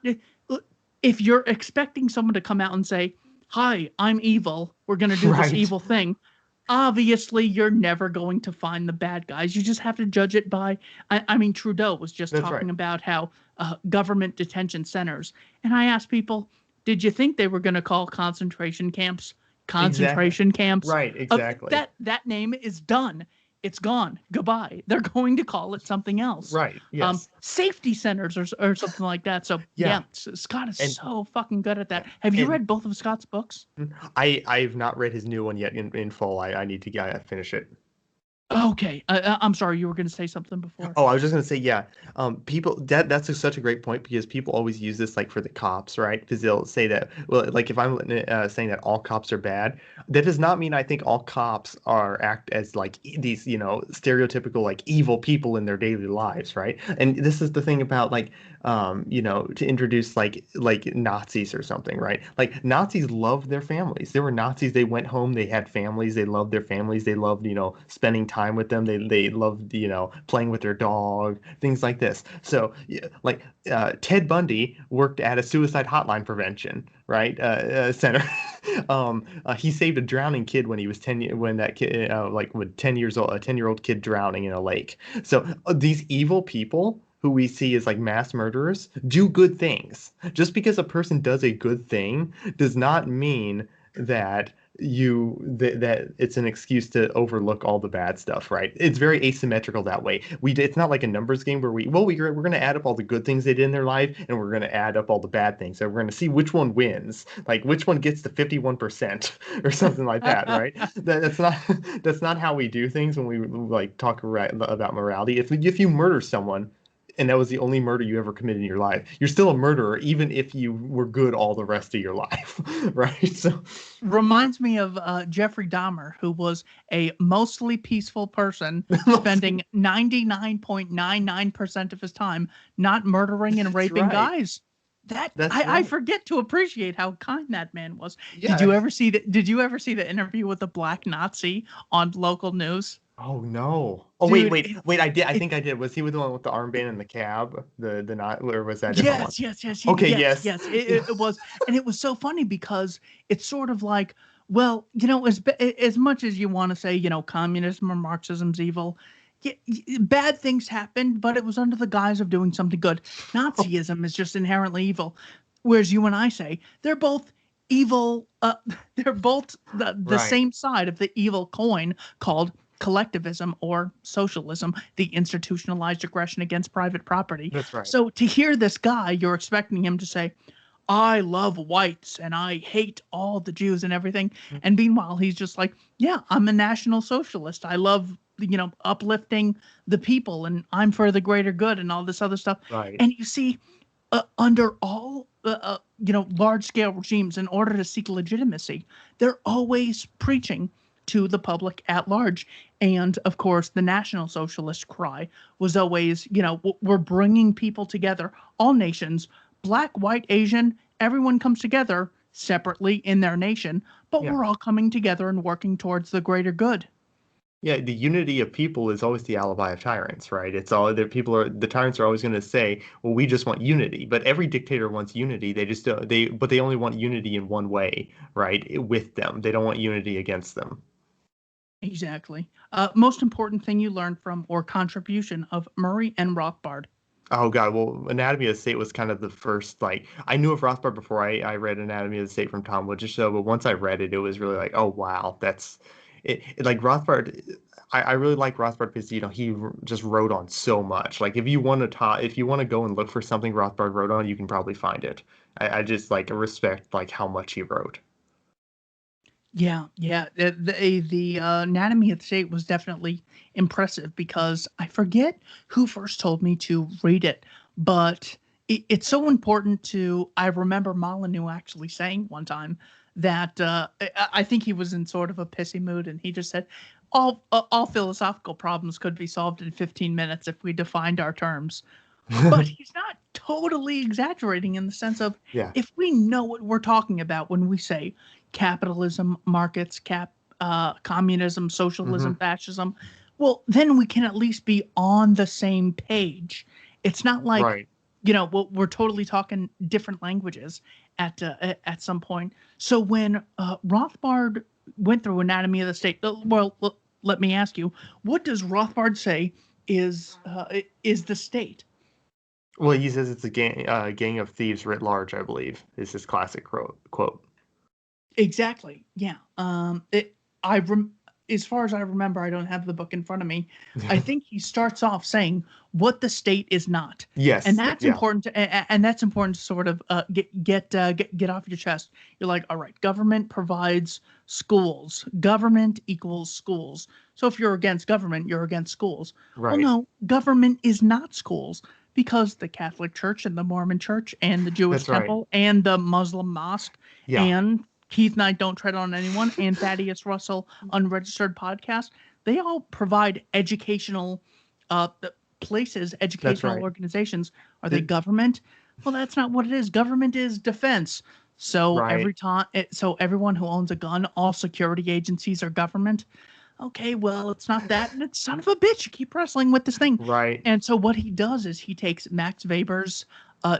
Speaker 1: If you're expecting someone to come out and say, hi, I'm evil, we're going to do this evil thing, obviously you're never going to find the bad guys. You just have to judge it by, I mean, Trudeau was just talking about how government detention centers. And I asked people, did you think they were going to call concentration camps? Concentration camps?
Speaker 2: Right, exactly.
Speaker 1: That name is done. it's gone. Goodbye. They're going to call it something else.
Speaker 2: Right. Yes.
Speaker 1: Safety centers or something like that. So
Speaker 2: Yeah.
Speaker 1: Scott is
Speaker 2: And
Speaker 1: so fucking good at that. Have you
Speaker 2: and
Speaker 1: read both of Scott's books?
Speaker 2: I've not read his new one yet in full. I need to finish it.
Speaker 1: Okay. I'm sorry. You were going to say something before.
Speaker 2: Oh, I was just gonna say, yeah. People such a great point because people always use this like for the cops, right? Because they'll say that, well, like if I'm saying that all cops are bad, that does not mean I think all cops are act as like these, stereotypical like evil people in their daily lives, right? And this is the thing about like, to introduce like Nazis or something, right? Like Nazis loved their families. They were Nazis. They went home. They had families. They loved their families. They loved, spending time with them. They loved, playing with their dog, things like this. So, yeah, like Ted Bundy worked at a suicide hotline prevention, right? Center. He saved a drowning kid when he was 10, when that kid, like with 10 years old, a 10-year-old kid drowning in a lake. So these evil people who we see as like mass murderers do good things. Just because a person does a good thing does not mean that that it's an excuse to overlook all the bad stuff, right? It's very asymmetrical that way. It's not like a numbers game where we're going to add up all the good things they did in their life and we're going to add up all the bad things. So we're going to see which one wins, like which one gets to 51% or something like that, right? That's not how we do things when we like talk about morality. If you murder someone and that was the only murder you ever committed in your life, you're still a murderer, even if you were good all the rest of your life, right? So,
Speaker 1: Reminds me of Jeffrey Dahmer, who was a mostly peaceful person, spending 99.99% of his time not murdering and
Speaker 2: that's
Speaker 1: raping
Speaker 2: right.
Speaker 1: guys. That
Speaker 2: That's
Speaker 1: I
Speaker 2: right.
Speaker 1: forget to appreciate how kind that man was. Did
Speaker 2: Yeah.
Speaker 1: you ever see the Did you ever see the interview with the black Nazi on local news?
Speaker 2: Oh no. Oh
Speaker 1: Dude,
Speaker 2: wait. I did. I
Speaker 1: it
Speaker 2: think I did. Was he with the one with the armband in the cab? The not, or was that a different one?
Speaker 1: Yes, yes, yes,
Speaker 2: Okay.
Speaker 1: yes,
Speaker 2: Yes.
Speaker 1: yes. It was, and it was so funny because it's sort of like, well, as much as you want to say, communism or Marxism's evil, bad things happened, but it was under the guise of doing something good. Nazism is just inherently evil, whereas you and I say they're both evil. They're both the
Speaker 2: Right.
Speaker 1: same side of the evil coin called collectivism or socialism, the institutionalized aggression against private property.
Speaker 2: That's right.
Speaker 1: So to hear this guy, you're expecting him to say, I love whites and I hate all the Jews and everything. And meanwhile, he's just like, yeah, I'm a national socialist. I love, uplifting the people and I'm for the greater good and all this other stuff.
Speaker 2: Right.
Speaker 1: And you see, under all, large scale regimes, in order to seek legitimacy, they're always preaching to the public at large. And of course, the National Socialist cry was always, we're bringing people together, all nations, black, white, Asian, everyone comes together separately in their nation, but
Speaker 2: Yeah.
Speaker 1: we're all coming together and working towards the greater good.
Speaker 2: Yeah, the unity of people is always the alibi of tyrants, right? It's all the tyrants are always going to say, "Well, we just want unity." But every dictator wants unity. They just but they only want unity in one way, right? With them. They don't want unity against them.
Speaker 1: Exactly. Most important thing you learned from or contribution of Murray and Rothbard.
Speaker 2: Oh God, well, Anatomy of the State was kind of the first, like, I knew of Rothbard before I read Anatomy of the State from Tom Woods' show, but once I read it, it was really like, oh wow, that's like Rothbard. I really like Rothbard because just wrote on so much. Like if you want to go and look for something Rothbard wrote on, you can probably find it. I just like respect like how much he wrote.
Speaker 1: Yeah, yeah. The Anatomy of the State was definitely impressive because I forget who first told me to read it, but it's so important to. I remember Molyneux actually saying one time that I think he was in sort of a pissy mood, and he just said, all philosophical problems could be solved in 15 minutes if we defined our terms." But he's not totally exaggerating in the sense of
Speaker 2: Yeah.
Speaker 1: if we know what we're talking about when we say capitalism, markets, communism, socialism,
Speaker 2: Hmm.
Speaker 1: fascism, well, then we can at least be on the same page. It's not like,
Speaker 2: Right.
Speaker 1: we're totally talking different languages at some point. So when Rothbard went through Anatomy of the State, let me ask you, what does Rothbard say is the state?
Speaker 2: Well, he says it's a gang of thieves writ large, I believe, is his classic quote.
Speaker 1: Exactly. Yeah. I rem as far as I remember, I don't have the book in front of me. I think he starts off saying what the state is not. And
Speaker 2: Yes.
Speaker 1: that's
Speaker 2: Yeah.
Speaker 1: important and that's important to sort of get off your chest. You're like, all right, government provides schools. Government equals schools. So if you're against government, you're against schools. Well,
Speaker 2: Right.
Speaker 1: no, government is not schools, because the Catholic Church and the Mormon Church and the Jewish
Speaker 2: That's right.
Speaker 1: Temple and the Muslim Mosque
Speaker 2: Yeah.
Speaker 1: and Keith Knight Don't Tread on Anyone and Thaddeus Russell Unregistered Podcast, they all provide educational places,
Speaker 2: That's
Speaker 1: educational
Speaker 2: right.
Speaker 1: organizations. Are they
Speaker 2: It-
Speaker 1: government? Well, that's not what it is. Government is defense. So
Speaker 2: right.
Speaker 1: so everyone who owns a gun, all security agencies are government. Okay, well, it's not that, and it's son of a bitch. You keep wrestling with this thing.
Speaker 2: Right.
Speaker 1: And so what he does is he takes Max Weber's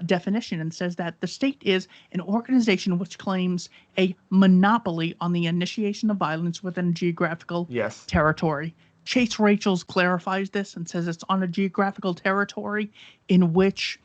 Speaker 1: definition and says that the state is an organization which claims a monopoly on the initiation of violence within a geographical
Speaker 2: Yes.
Speaker 1: territory. Chase Rachels clarifies this and says it's on a geographical territory in which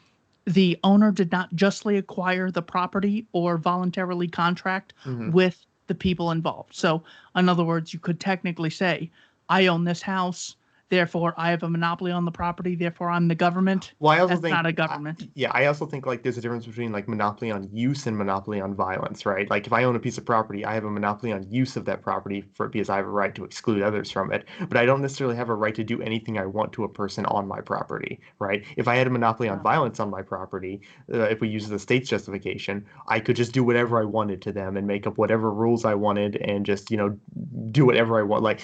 Speaker 1: the owner did not justly acquire the property or voluntarily contract
Speaker 2: Mhm.
Speaker 1: with the people involved. So, in other words, you could technically say, I own this house, therefore I have a monopoly on the property, therefore I'm the government.
Speaker 2: Well, I also
Speaker 1: That's
Speaker 2: think,
Speaker 1: not a government.
Speaker 2: I also think like there's a difference between like monopoly on use and monopoly on violence, right? Like if I own a piece of property, I have a monopoly on use of that property because I have a right to exclude others from it, but I don't necessarily have a right to do anything I want to a person on my property, right? If I had a monopoly on violence on my property, if we use the state's justification, I could just do whatever I wanted to them and make up whatever rules I wanted and just, do whatever I want. Like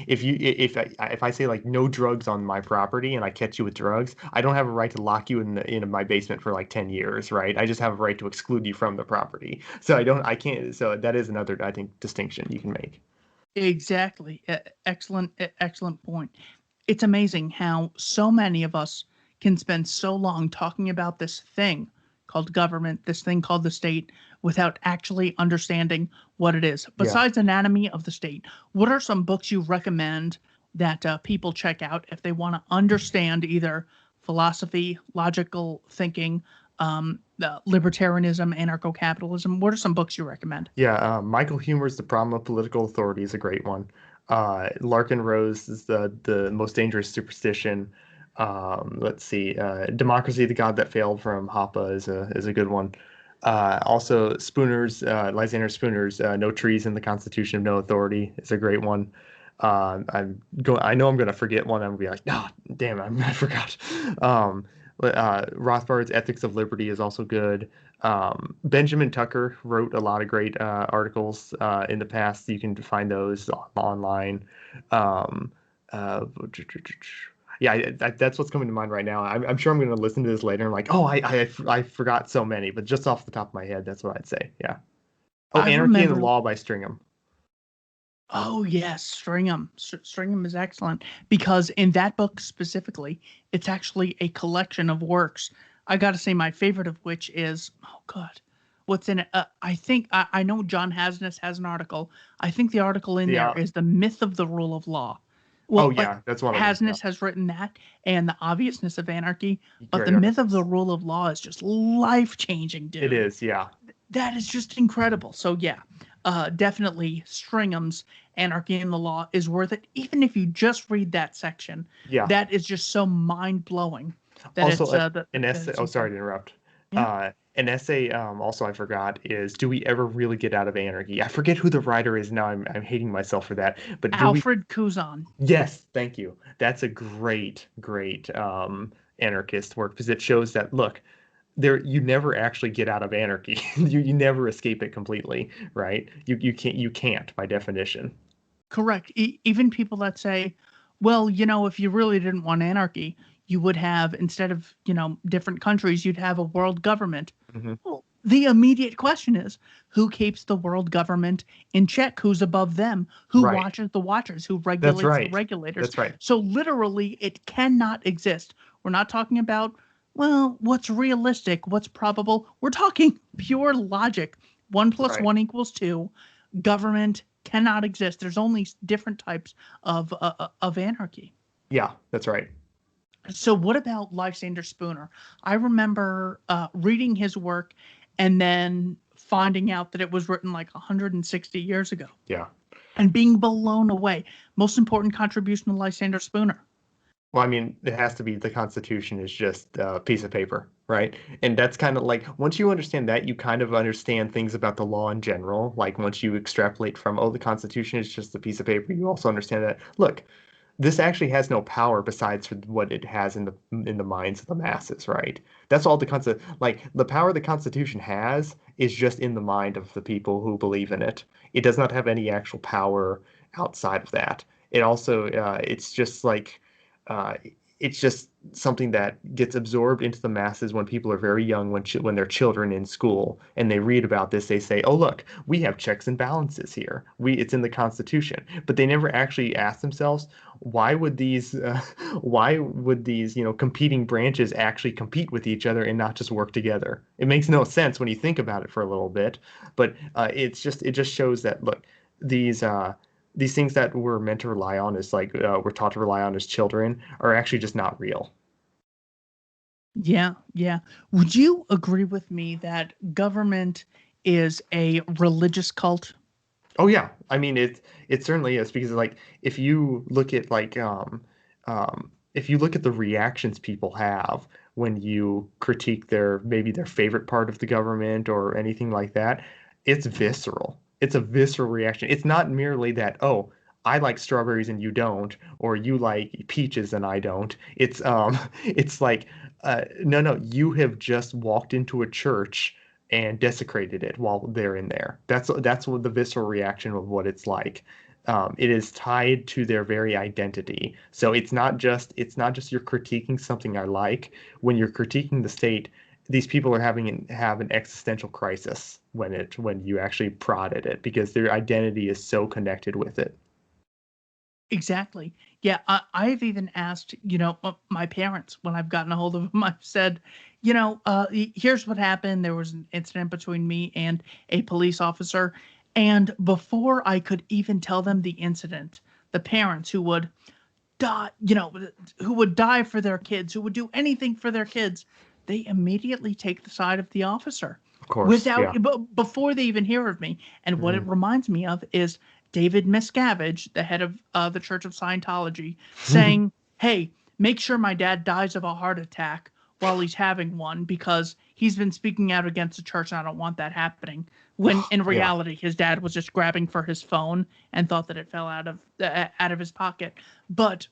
Speaker 2: if I say like no drugs on my property and I catch you with drugs, I don't have a right to lock you in my basement for like 10 years, right? I just have a right to exclude you from the property. So I can't. So that is another, I think, distinction you can make.
Speaker 1: Exactly. Excellent point. It's amazing how so many of us can spend so long talking about this thing called government, this thing called the state, without actually understanding what it is.
Speaker 2: Yeah.
Speaker 1: Besides Anatomy of the State, what are some books you recommend that people check out if they want to understand either philosophy, logical thinking, libertarianism, anarcho-capitalism? What are some books you recommend?
Speaker 2: Yeah, Michael Huemer's The Problem of Political Authority is a great one. Larkin Rose is the Most Dangerous Superstition. Let's see, Democracy, the God That Failed from Hoppe is a good one. Also, Lysander Spooner's No Trees in the Constitution of No Authority is a great one. I know I'm going to forget one. I'm going to be like, no, damn, I forgot. Rothbard's Ethics of Liberty is also good. Benjamin Tucker wrote a lot of great articles in the past. You can find those online. Yeah, that's what's coming to mind right now. I'm sure I'm going to listen to this later and like, oh, I forgot so many, but just off the top of my head, that's what I'd say. Yeah. Oh,
Speaker 1: I
Speaker 2: Anarchy and the
Speaker 1: remember.
Speaker 2: Law by Stringham.
Speaker 1: Oh yes, Stringham. Stringham is excellent because in that book specifically, it's actually a collection of works. I got to say my favorite of which is, oh God, what's in it? I think I know John Hasness has an article. I think the article in there is The Myth of the Rule of Law. Well,
Speaker 2: Oh yeah, that's one of them.
Speaker 1: Hasness has written that and The Obviousness of Anarchy, but
Speaker 2: Great
Speaker 1: The Myth of
Speaker 2: articles.
Speaker 1: the Rule of Law is just life-changing, dude.
Speaker 2: It is, yeah.
Speaker 1: That is just incredible. So yeah, definitely Stringham's Anarchy in the Law is worth it. Even if you just read that section,
Speaker 2: Yeah.
Speaker 1: that is just so mind blowing. That
Speaker 2: Also,
Speaker 1: it's
Speaker 2: an essay. Oh, sorry to interrupt. An essay. Also, I forgot is "Do we ever really get out of anarchy?" I forget who the writer is now. I'm hating myself for that. But
Speaker 1: Alfred Kuzan.
Speaker 2: Yes, thank you. That's a great anarchist work because it shows that look, you never actually get out of anarchy. you never escape it completely, right? You can't by definition.
Speaker 1: Correct. Even people that say, well, if you really didn't want anarchy, you would have, instead of, different countries, you'd have a world government.
Speaker 2: Mm-hmm.
Speaker 1: Well, the immediate question is, who keeps the world government in check? Who's above them? Who watches the watchers? Who regulates the regulators?
Speaker 2: That's right.
Speaker 1: So literally, it cannot exist. We're not talking about, well, what's realistic, what's probable. We're talking pure logic. 1 + 1 = 2. Government cannot exist. There's only different types of anarchy.
Speaker 2: Yeah, that's right.
Speaker 1: So what about Lysander Spooner? I remember reading his work and then finding out that it was written like 160 years ago.
Speaker 2: Yeah.
Speaker 1: and being blown away. Most important contribution to Lysander Spooner.
Speaker 2: Well, I mean, it has to be the Constitution is just a piece of paper, right? And that's kind of like once you understand that, you kind of understand things about the law in general. Like once you extrapolate from, oh, the Constitution is just a piece of paper, you also understand that, look, this actually has no power besides for what it has in the minds of the masses, right? That's all like the power the Constitution has is just in the mind of the people who believe in it. It does not have any actual power outside of that. It also uh, it's just something that gets absorbed into the masses when people are very young, when they're children in school, and they read about this. They say, "Oh, look, we have checks and balances here. It's in the Constitution." But they never actually ask themselves, why would these, competing branches actually compete with each other and not just work together? It makes no sense when you think about it for a little bit. But it just shows that look, these. These things that we're meant to rely on is like we're taught to rely on as children are actually just not real.
Speaker 1: Yeah, yeah. Would you agree with me that government is a religious cult?
Speaker 2: Oh yeah, I mean it certainly is because like if you look at if you look at the reactions people have when you critique maybe their favorite part of the government or anything like that, it's visceral. It's a visceral reaction. It's not merely that, oh, I like strawberries and you don't, or you like peaches and I don't. It's like no, you have just walked into a church and desecrated it while they're in there. That's what the visceral reaction of what it's like. It is tied to their very identity. So it's not just you're critiquing something I like. When you're critiquing the state, these people are have an existential crisis when you actually prod at it because their identity is so connected with it.
Speaker 1: Exactly. Yeah, I've even asked, my parents when I've gotten a hold of them. I've said, here's what happened. There was an incident between me and a police officer, and before I could even tell them the incident, the parents who would die, who would die for their kids, who would do anything for their kids, they immediately take the side of the officer
Speaker 2: Of course, yeah.
Speaker 1: before they even hear of me. And what it
Speaker 2: Mhm.
Speaker 1: reminds me of is David Miscavige, the head of the Church of Scientology, saying, "Hey, make sure my dad dies of a heart attack while he's having one because he's been speaking out against the church and I don't want that happening." When in
Speaker 2: Yeah.
Speaker 1: reality, his dad was just grabbing for his phone and thought that it fell out of his pocket. But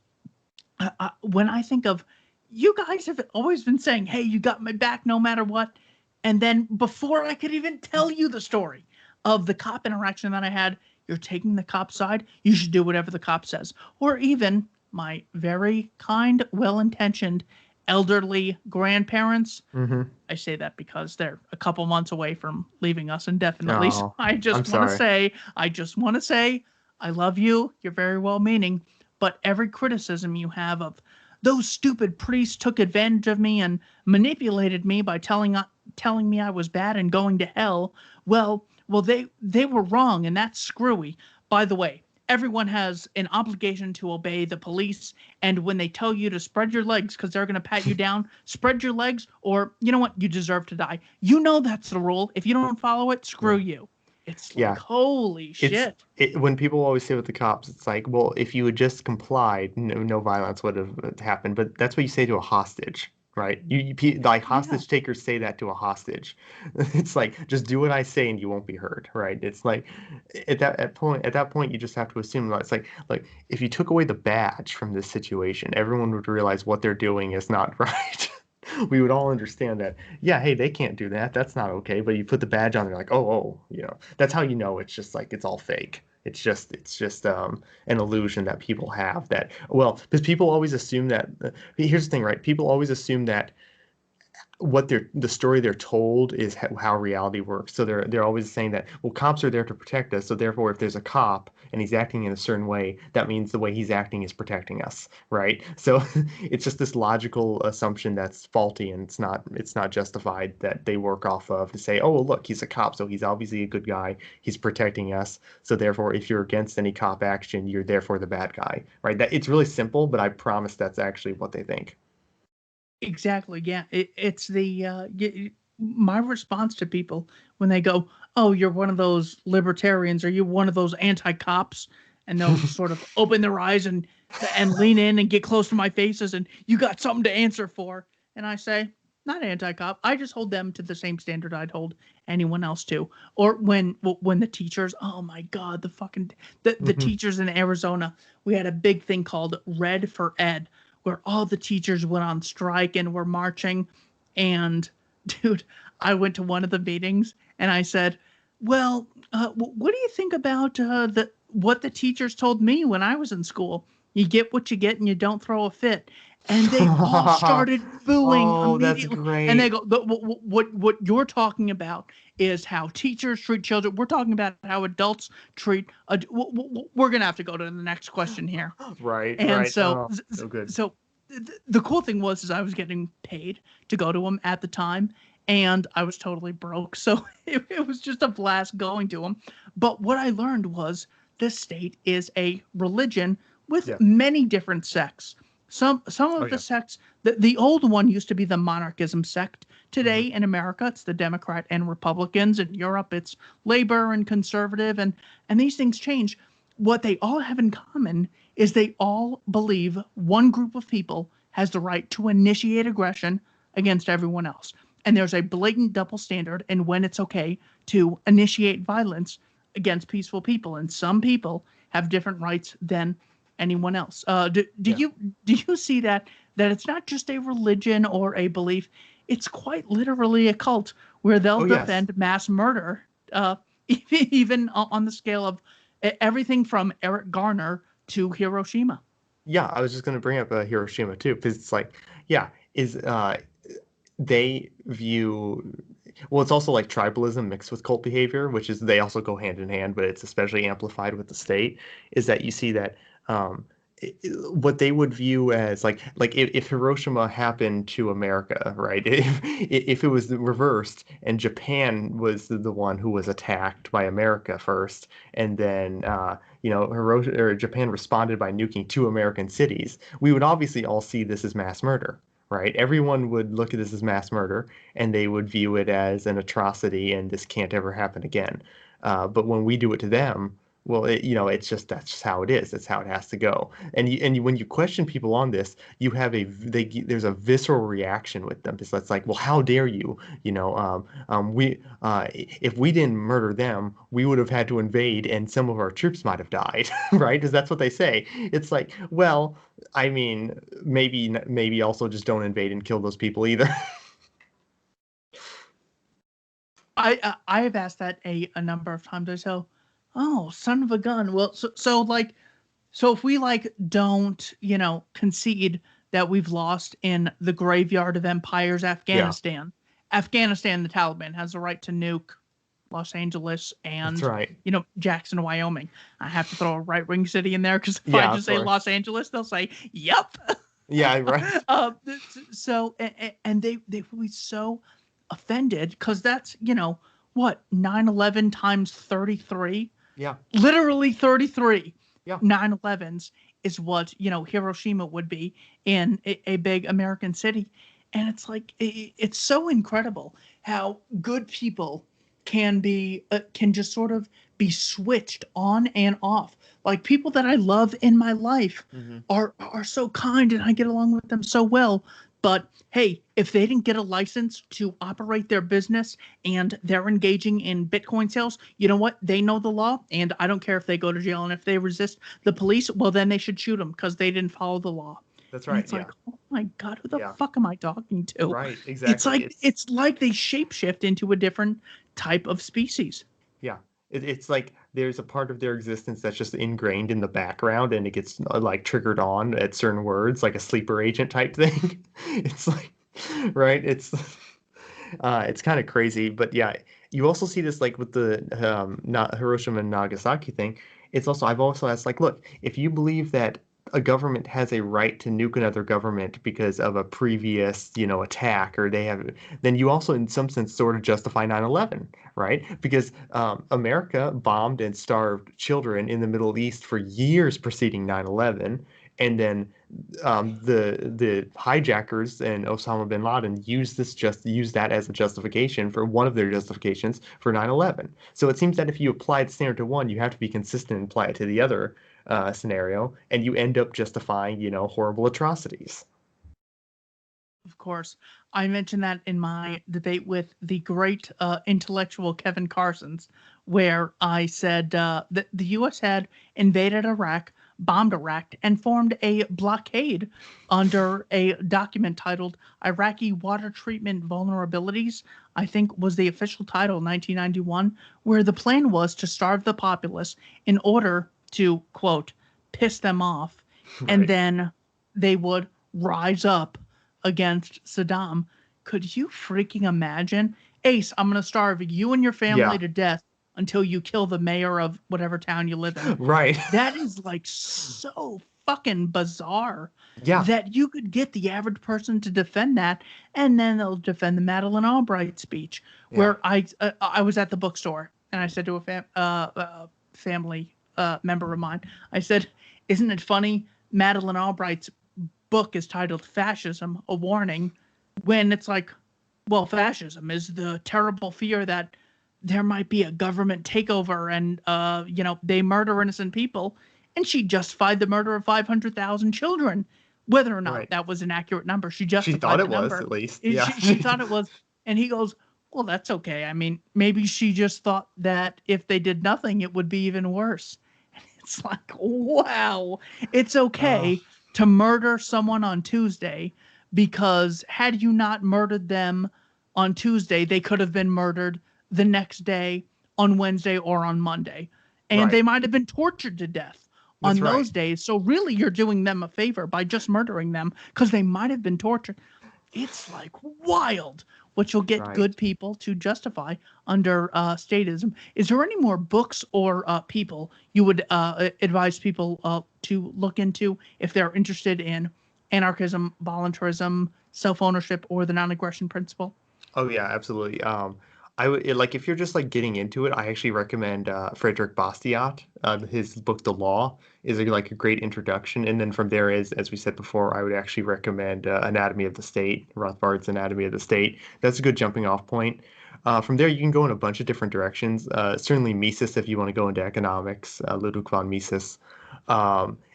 Speaker 1: when I think of, you guys have always been saying, "Hey, you got my back no matter what," and then before I could even tell you the story of the cop interaction that I had, you're taking the cop side. You should do whatever the cop says, or even my very kind, well-intentioned elderly grandparents.
Speaker 2: Hmm.
Speaker 1: I say that because they're a couple months away from leaving us indefinitely. So
Speaker 2: Oh,
Speaker 1: I
Speaker 2: I'm
Speaker 1: just want to
Speaker 2: sorry.
Speaker 1: say, I love you. You're very well meaning. But every criticism you have of those stupid priests took advantage of me and manipulated me by telling me I was bad and going to hell. Well, they were wrong, and that's screwy. By the way, everyone has an obligation to obey the police, and when they tell you to spread your legs because they're going to pat you down, spread your legs, or you know what, you deserve to die. That's the rule. If you don't follow it, screw
Speaker 2: Yeah.
Speaker 1: you. It's like,
Speaker 2: Yeah.
Speaker 1: holy shit.
Speaker 2: When people always say with the cops, it's like, well, if you had just complied, no violence would have happened. But that's what you say to a hostage, right? Like
Speaker 1: Yeah.
Speaker 2: hostage takers say that to a hostage. It's like, just do what I say and you won't be hurt, right? It's like at that point, you just have to assume that it's like if you took away the badge from this situation, everyone would realize what they're doing is not right. We would all understand that, yeah, hey, they can't do that. That's not okay. But you put the badge on, they're like, oh, that's how you know it's just like it's all fake. It's just an illusion that people have that, well, because people always assume that, here's the thing, right? People always assume that the story they're told is how reality works. So they're always saying that, well, cops are there to protect us. So therefore, if there's a cop and he's acting in a certain way, that means the way he's acting is protecting us, right? So it's just this logical assumption that's faulty, and it's not justified that they work off of to say, oh, well, look, he's a cop, so he's obviously a good guy. He's protecting us. So therefore, if you're against any cop action, you're therefore the bad guy, right? That it's really simple, but I promise that's actually what they think.
Speaker 1: Exactly. Yeah. It's the my response to people when they go, "Oh, you're one of those libertarians, or you're one of those anti-cops," and they'll sort of open their eyes and lean in and get close to my faces, and you got something to answer for, and I say, not anti-cop. I just hold them to the same standard I'd hold anyone else to. Or when the teachers, oh my God, the
Speaker 2: Mhm.
Speaker 1: teachers in Arizona, we had a big thing called Red for Ed, where all the teachers went on strike and were marching, and dude, I went to one of the meetings and I said, "Well, what do you think about the what the teachers told me when I was in school? You get what you get, and you don't throw a fit." And they all started booing
Speaker 2: Oh, that's
Speaker 1: immediately. And they
Speaker 2: great.
Speaker 1: go, what you're talking about is how teachers treat children. We're talking about how adults treat. We're gonna have to go to the next question here.
Speaker 2: Right,
Speaker 1: And
Speaker 2: right.
Speaker 1: so,
Speaker 2: Oh, so good.
Speaker 1: so the cool thing was is I was getting paid to go to them at the time, and I was totally broke. So it was just a blast going to them. But what I learned was this state is a religion with
Speaker 2: Yeah.
Speaker 1: many different sects. Some
Speaker 2: Oh
Speaker 1: of the
Speaker 2: yeah.
Speaker 1: sects, the old one used to be the monarchism sect.
Speaker 2: Hmm.
Speaker 1: Today in America, it's the Democrat and Republicans. In Europe, it's Labor and conservative, and these things change. What they all have in common is they all believe one group of people has the right to initiate aggression against everyone else. And there's a blatant double standard in when it's okay to initiate violence against peaceful people. And some people have different rights than anyone else.
Speaker 2: Yeah.
Speaker 1: Do you see that it's not just a religion or a belief? It's quite literally a cult where they'll
Speaker 2: Oh yes.
Speaker 1: defend mass murder, even on the scale of everything from Eric Garner to Hiroshima.
Speaker 2: Yeah, I was just going to bring up Hiroshima too, because it's like, yeah, is they view, well, it's also like tribalism mixed with cult behavior, which is they also go hand in hand, but it's especially amplified with the state. Is that you see that um, what they would view as like if Hiroshima happened to America, right? If it was reversed and Japan was the one who was attacked by America first, and then Hiroshima or Japan responded by nuking two American cities, we would obviously all see this as mass murder, right? Everyone would look at this as mass murder, and they would view it as an atrocity, and this can't ever happen again. But when we do it to them, well, it's just that's just how it is. That's how it has to go. When you question people on this, you have there's a visceral reaction with them. Because that's like, well, how dare you? We if we didn't murder them, we would have had to invade, and some of our troops might have died, right? Because that's what they say. It's like, well, I mean, maybe also just don't invade and kill those people either.
Speaker 1: I have asked that a number of times. I say, "Oh, son of a gun." Well, so if we like don't concede that we've lost in the graveyard of empires,
Speaker 2: Yeah,
Speaker 1: Afghanistan, the Taliban has the right to nuke Los Angeles
Speaker 2: that's
Speaker 1: and
Speaker 2: right.
Speaker 1: Jackson, Wyoming. I have to throw a right wing city in there because if I
Speaker 2: Yeah, of
Speaker 1: just say
Speaker 2: course.
Speaker 1: Los Angeles, they'll say, "Yep."
Speaker 2: Yeah, right.
Speaker 1: uh, so and they will be so offended because that's what 9/11 times 33,
Speaker 2: Yeah,
Speaker 1: literally 33
Speaker 2: yeah.
Speaker 1: 9/11s is what Hiroshima would be in a big American city. And it's like it's so incredible how good people can just sort of be switched on and off. Like people that I love in my life
Speaker 2: Hmm.
Speaker 1: are so kind and I get along with them so well. But hey, if they didn't get a license to operate their business and they're engaging in Bitcoin sales, you know what? They know the law, and I don't care if they go to jail. And if they resist the police, well, then they should shoot them because they didn't follow the law.
Speaker 2: That's
Speaker 1: And
Speaker 2: right.
Speaker 1: it's like,
Speaker 2: Yeah,
Speaker 1: oh my God, who the
Speaker 2: yeah.
Speaker 1: fuck am I talking to?
Speaker 2: Right.
Speaker 1: It's
Speaker 2: Exactly.
Speaker 1: like it's like they shapeshift into a different type of species.
Speaker 2: Yeah. It's like there's a part of their existence that's just ingrained in the background, and it gets like triggered on at certain words, like a sleeper agent type thing. It's like, right? It's kind of crazy, but yeah, you also see this like with the Hiroshima and Nagasaki thing. It's also I've also asked like, look, if you believe that a government has a right to nuke another government because of a previous, attack, or then you also in some sense sort of justify 9/11, right? Because America bombed and starved children in the Middle East for years preceding 9/11. And then the hijackers and Osama bin Laden use that as a justification for one of their justifications for 9/11. So it seems that if you apply the standard to one, you have to be consistent and apply it to the other scenario, and you end up justifying, horrible atrocities.
Speaker 1: Of course. I mentioned that in my debate with the great intellectual Kevin Carson's, where I said that the U.S. had invaded Iraq, bombed Iraq, and formed a blockade under a document titled Iraqi Water Treatment Vulnerabilities, I think was the official title in 1991, where the plan was to starve the populace in order to, quote, piss them off, and
Speaker 2: Right.
Speaker 1: then they would rise up against Saddam. Could you freaking imagine? Ace, I'm going to starve you and your family
Speaker 2: Yeah.
Speaker 1: to death until you kill the mayor of whatever town you live in.
Speaker 2: Right.
Speaker 1: That is like so fucking bizarre
Speaker 2: Yeah.
Speaker 1: that you could get the average person to defend that, and then they'll defend the Madeleine Albright speech, where I was at the bookstore and I said to a family member of mine, I said, "Isn't it funny? Madeleine Albright's book is titled Fascism, a Warning," when it's like, well, fascism is the terrible fear that there might be a government takeover and, they murder innocent people. And she justified the murder of 500,000 children. Whether or not that was an accurate number, she
Speaker 2: She
Speaker 1: justified
Speaker 2: thought
Speaker 1: the
Speaker 2: it was,
Speaker 1: number.
Speaker 2: at least. Yeah.
Speaker 1: She thought it was. And he goes, well, that's okay. I mean, maybe she just thought that if they did nothing, it would be even worse. And it's like, wow, it's okay to murder someone on Tuesday, because had you not murdered them on Tuesday, they could have been murdered the next day, on Wednesday, or on Monday. And they might have been tortured to death on those days. So really, you're doing them a favor by just murdering them, because they might have been tortured. It's like wild what you'll get good people to justify under statism. Is there any more books or people you would advise people to look into if they're interested in anarchism, voluntarism, self-ownership, or the non-aggression principle?
Speaker 2: Oh yeah, absolutely. I would like, if you're just like getting into it, I actually recommend Frederick Bastiat. His book The Law is like a great introduction, and then from there, as we said before, I would actually recommend Anatomy of the State, Rothbard's Anatomy of the State. That's a good jumping off point. From there, you can go in a bunch of different directions. Certainly Mises, if you want to go into economics, Ludwig von Mises.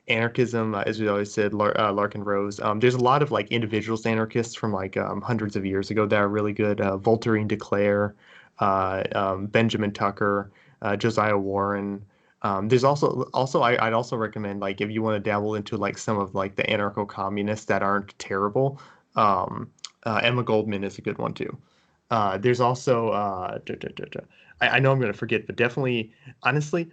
Speaker 2: Anarchism, as we always said, Larkin Rose. There's a lot of like individualist anarchists from like hundreds of years ago that are really good. Voltairine de Cleyre, Benjamin Tucker, Josiah Warren. There's I'd also recommend, like, if you want to dabble into like some of like the anarcho-communists that aren't terrible, Emma Goldman is a good one too. There's also I know I'm going to forget, but definitely, honestly,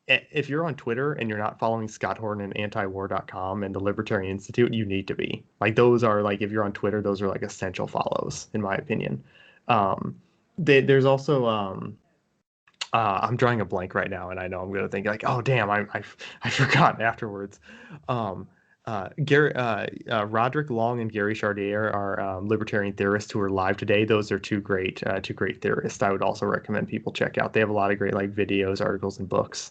Speaker 2: if you're on Twitter and you're not following Scott Horton and antiwar.com and the Libertarian Institute, you need to be. Like, those are like, if you're on Twitter, those are like essential follows, in my opinion. There's also I'm drawing a blank right now, and I know I'm going to think like, oh damn, I forgot afterwards. Roderick Long and Gary Chardier are libertarian theorists who are live today. Those are two great theorists. I would also recommend people check out. They have a lot of great like videos, articles, and books.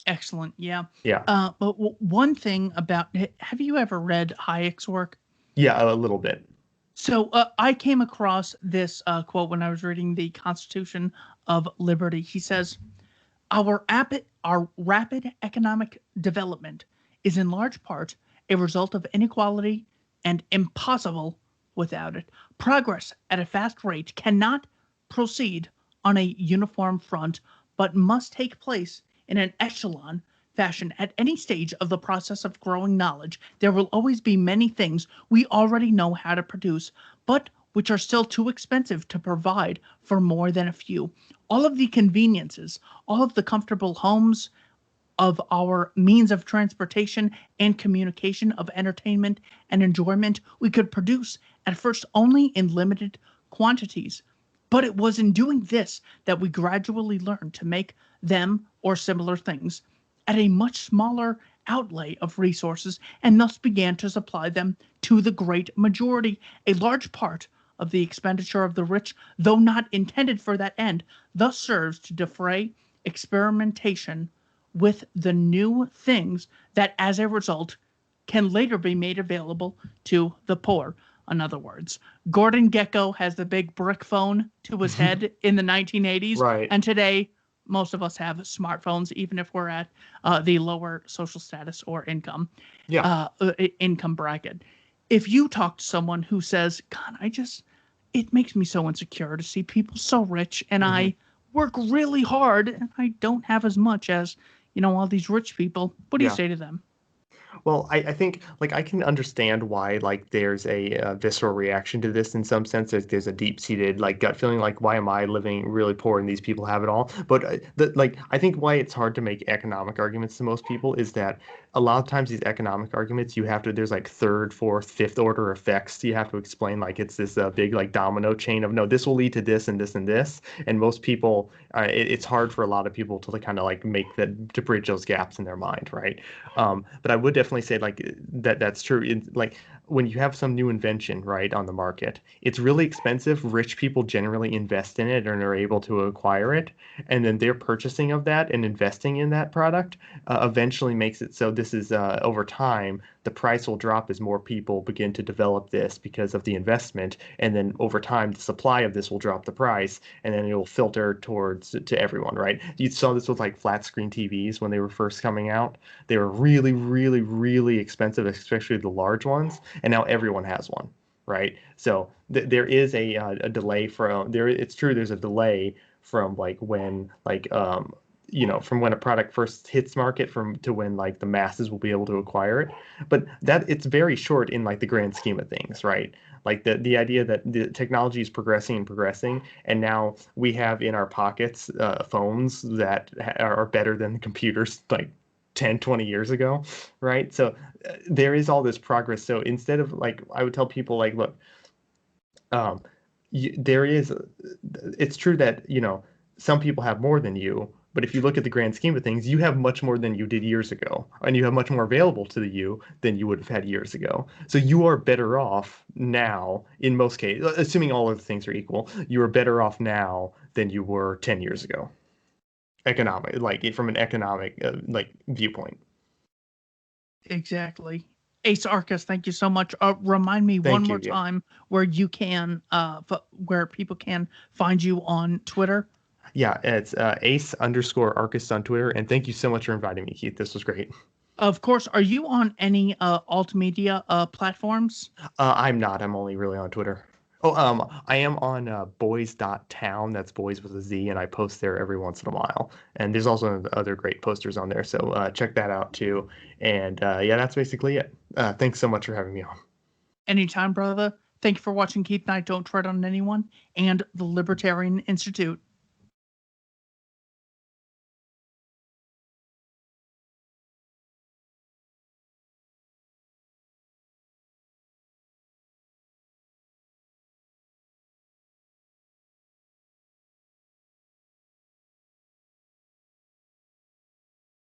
Speaker 1: Excellent. Yeah.
Speaker 2: Yeah.
Speaker 1: But one thing about, have you ever read Hayek's work?
Speaker 2: Yeah, a little bit.
Speaker 1: So I came across this quote when I was reading the Constitution of Liberty. He says, our rapid economic development is in large part a result of inequality and impossible without it. Progress at a fast rate cannot proceed on a uniform front, but must take place in an echelon fashion at any stage of the process of growing knowledge. There will always be many things we already know how to produce, but which are still too expensive to provide for more than a few. All of the conveniences, all of the comfortable homes, of our means of transportation and communication, of entertainment and enjoyment, we could produce at first only in limited quantities. But it was in doing this that we gradually learned to make them or similar things at a much smaller outlay of resources, and thus began to supply them to the great majority. A large part of the expenditure of the rich, though not intended for that end, thus serves to defray experimentation with the new things that, as a result, can later be made available to the poor. In other words, Gordon Gekko has the big brick phone to his head in the 1980s,
Speaker 2: Right.
Speaker 1: and today most of us have smartphones, even if we're at the lower social status or income
Speaker 2: Yeah.
Speaker 1: income bracket. If you talk to someone who says, "God, it makes me so insecure to see people so rich, and
Speaker 2: hmm
Speaker 1: I work really hard, and I don't have as much as all these rich people," what do you
Speaker 2: Yeah.
Speaker 1: say to them?
Speaker 2: Well, I think like I can understand why like there's a visceral reaction to this in some sense. There's a deep-seated like gut feeling like why am I living really poor and these people have it all? But I think why it's hard to make economic arguments to most people is that a lot of times these economic arguments you have to there's like third, fourth, fifth order effects. You have to explain like it's this big like domino chain of no, this will lead to this and this and this. And most people, it's hard for a lot of people to kind of like make that to bridge those gaps in their mind, right? But I would definitely say like that's true. Like when you have some new invention, right, on the market, it's really expensive. Rich people generally invest in it and are able to acquire it, and then their purchasing of that and investing in that product eventually makes it so this is over time the price will drop as more people begin to develop this because of the investment, and then over time the supply of this will drop the price, and then it will filter towards to everyone, right? You saw this with like flat screen TVs when they were first coming out. They were really, really, really expensive, especially the large ones, and now everyone has one, right? So there is a delay from there. It's true. There's a delay from like when from when a product first hits market from to when like the masses will be able to acquire it. But that it's very short in like the grand scheme of things, right? Like the idea that the technology is progressing and progressing, and now we have in our pockets phones that are better than computers like 10, 20 years ago, right? So there is all this progress. So instead of like, I would tell people like, look, um, there is, it's true that, some people have more than you, but if you look at the grand scheme of things, you have much more than you did years ago, and you have much more available to you than you would have had years ago. So you are better off now, in most cases, assuming all of the things are equal, you are better off now than you were 10 years ago. Economic, like from an economic like viewpoint.
Speaker 1: Exactly. Ace Arcus, thank you so much. Remind me one
Speaker 2: Thank
Speaker 1: more
Speaker 2: you. Yeah.
Speaker 1: time where you can, where people can find you on Twitter.
Speaker 2: Yeah, it's ace_archist on Twitter. And thank you so much for inviting me, Keith. This was great.
Speaker 1: Of course, are you on any alt media platforms?
Speaker 2: I'm not. I'm only really on Twitter. Oh, I am on boys.town. That's boys with a Z, and I post there every once in a while. And there's also other great posters on there, so check that out too. And yeah, that's basically it. Thanks so much for having me on.
Speaker 1: Anytime, brother. Thank you for watching Keith Knight Don't Tread on Anyone and the Libertarian Institute.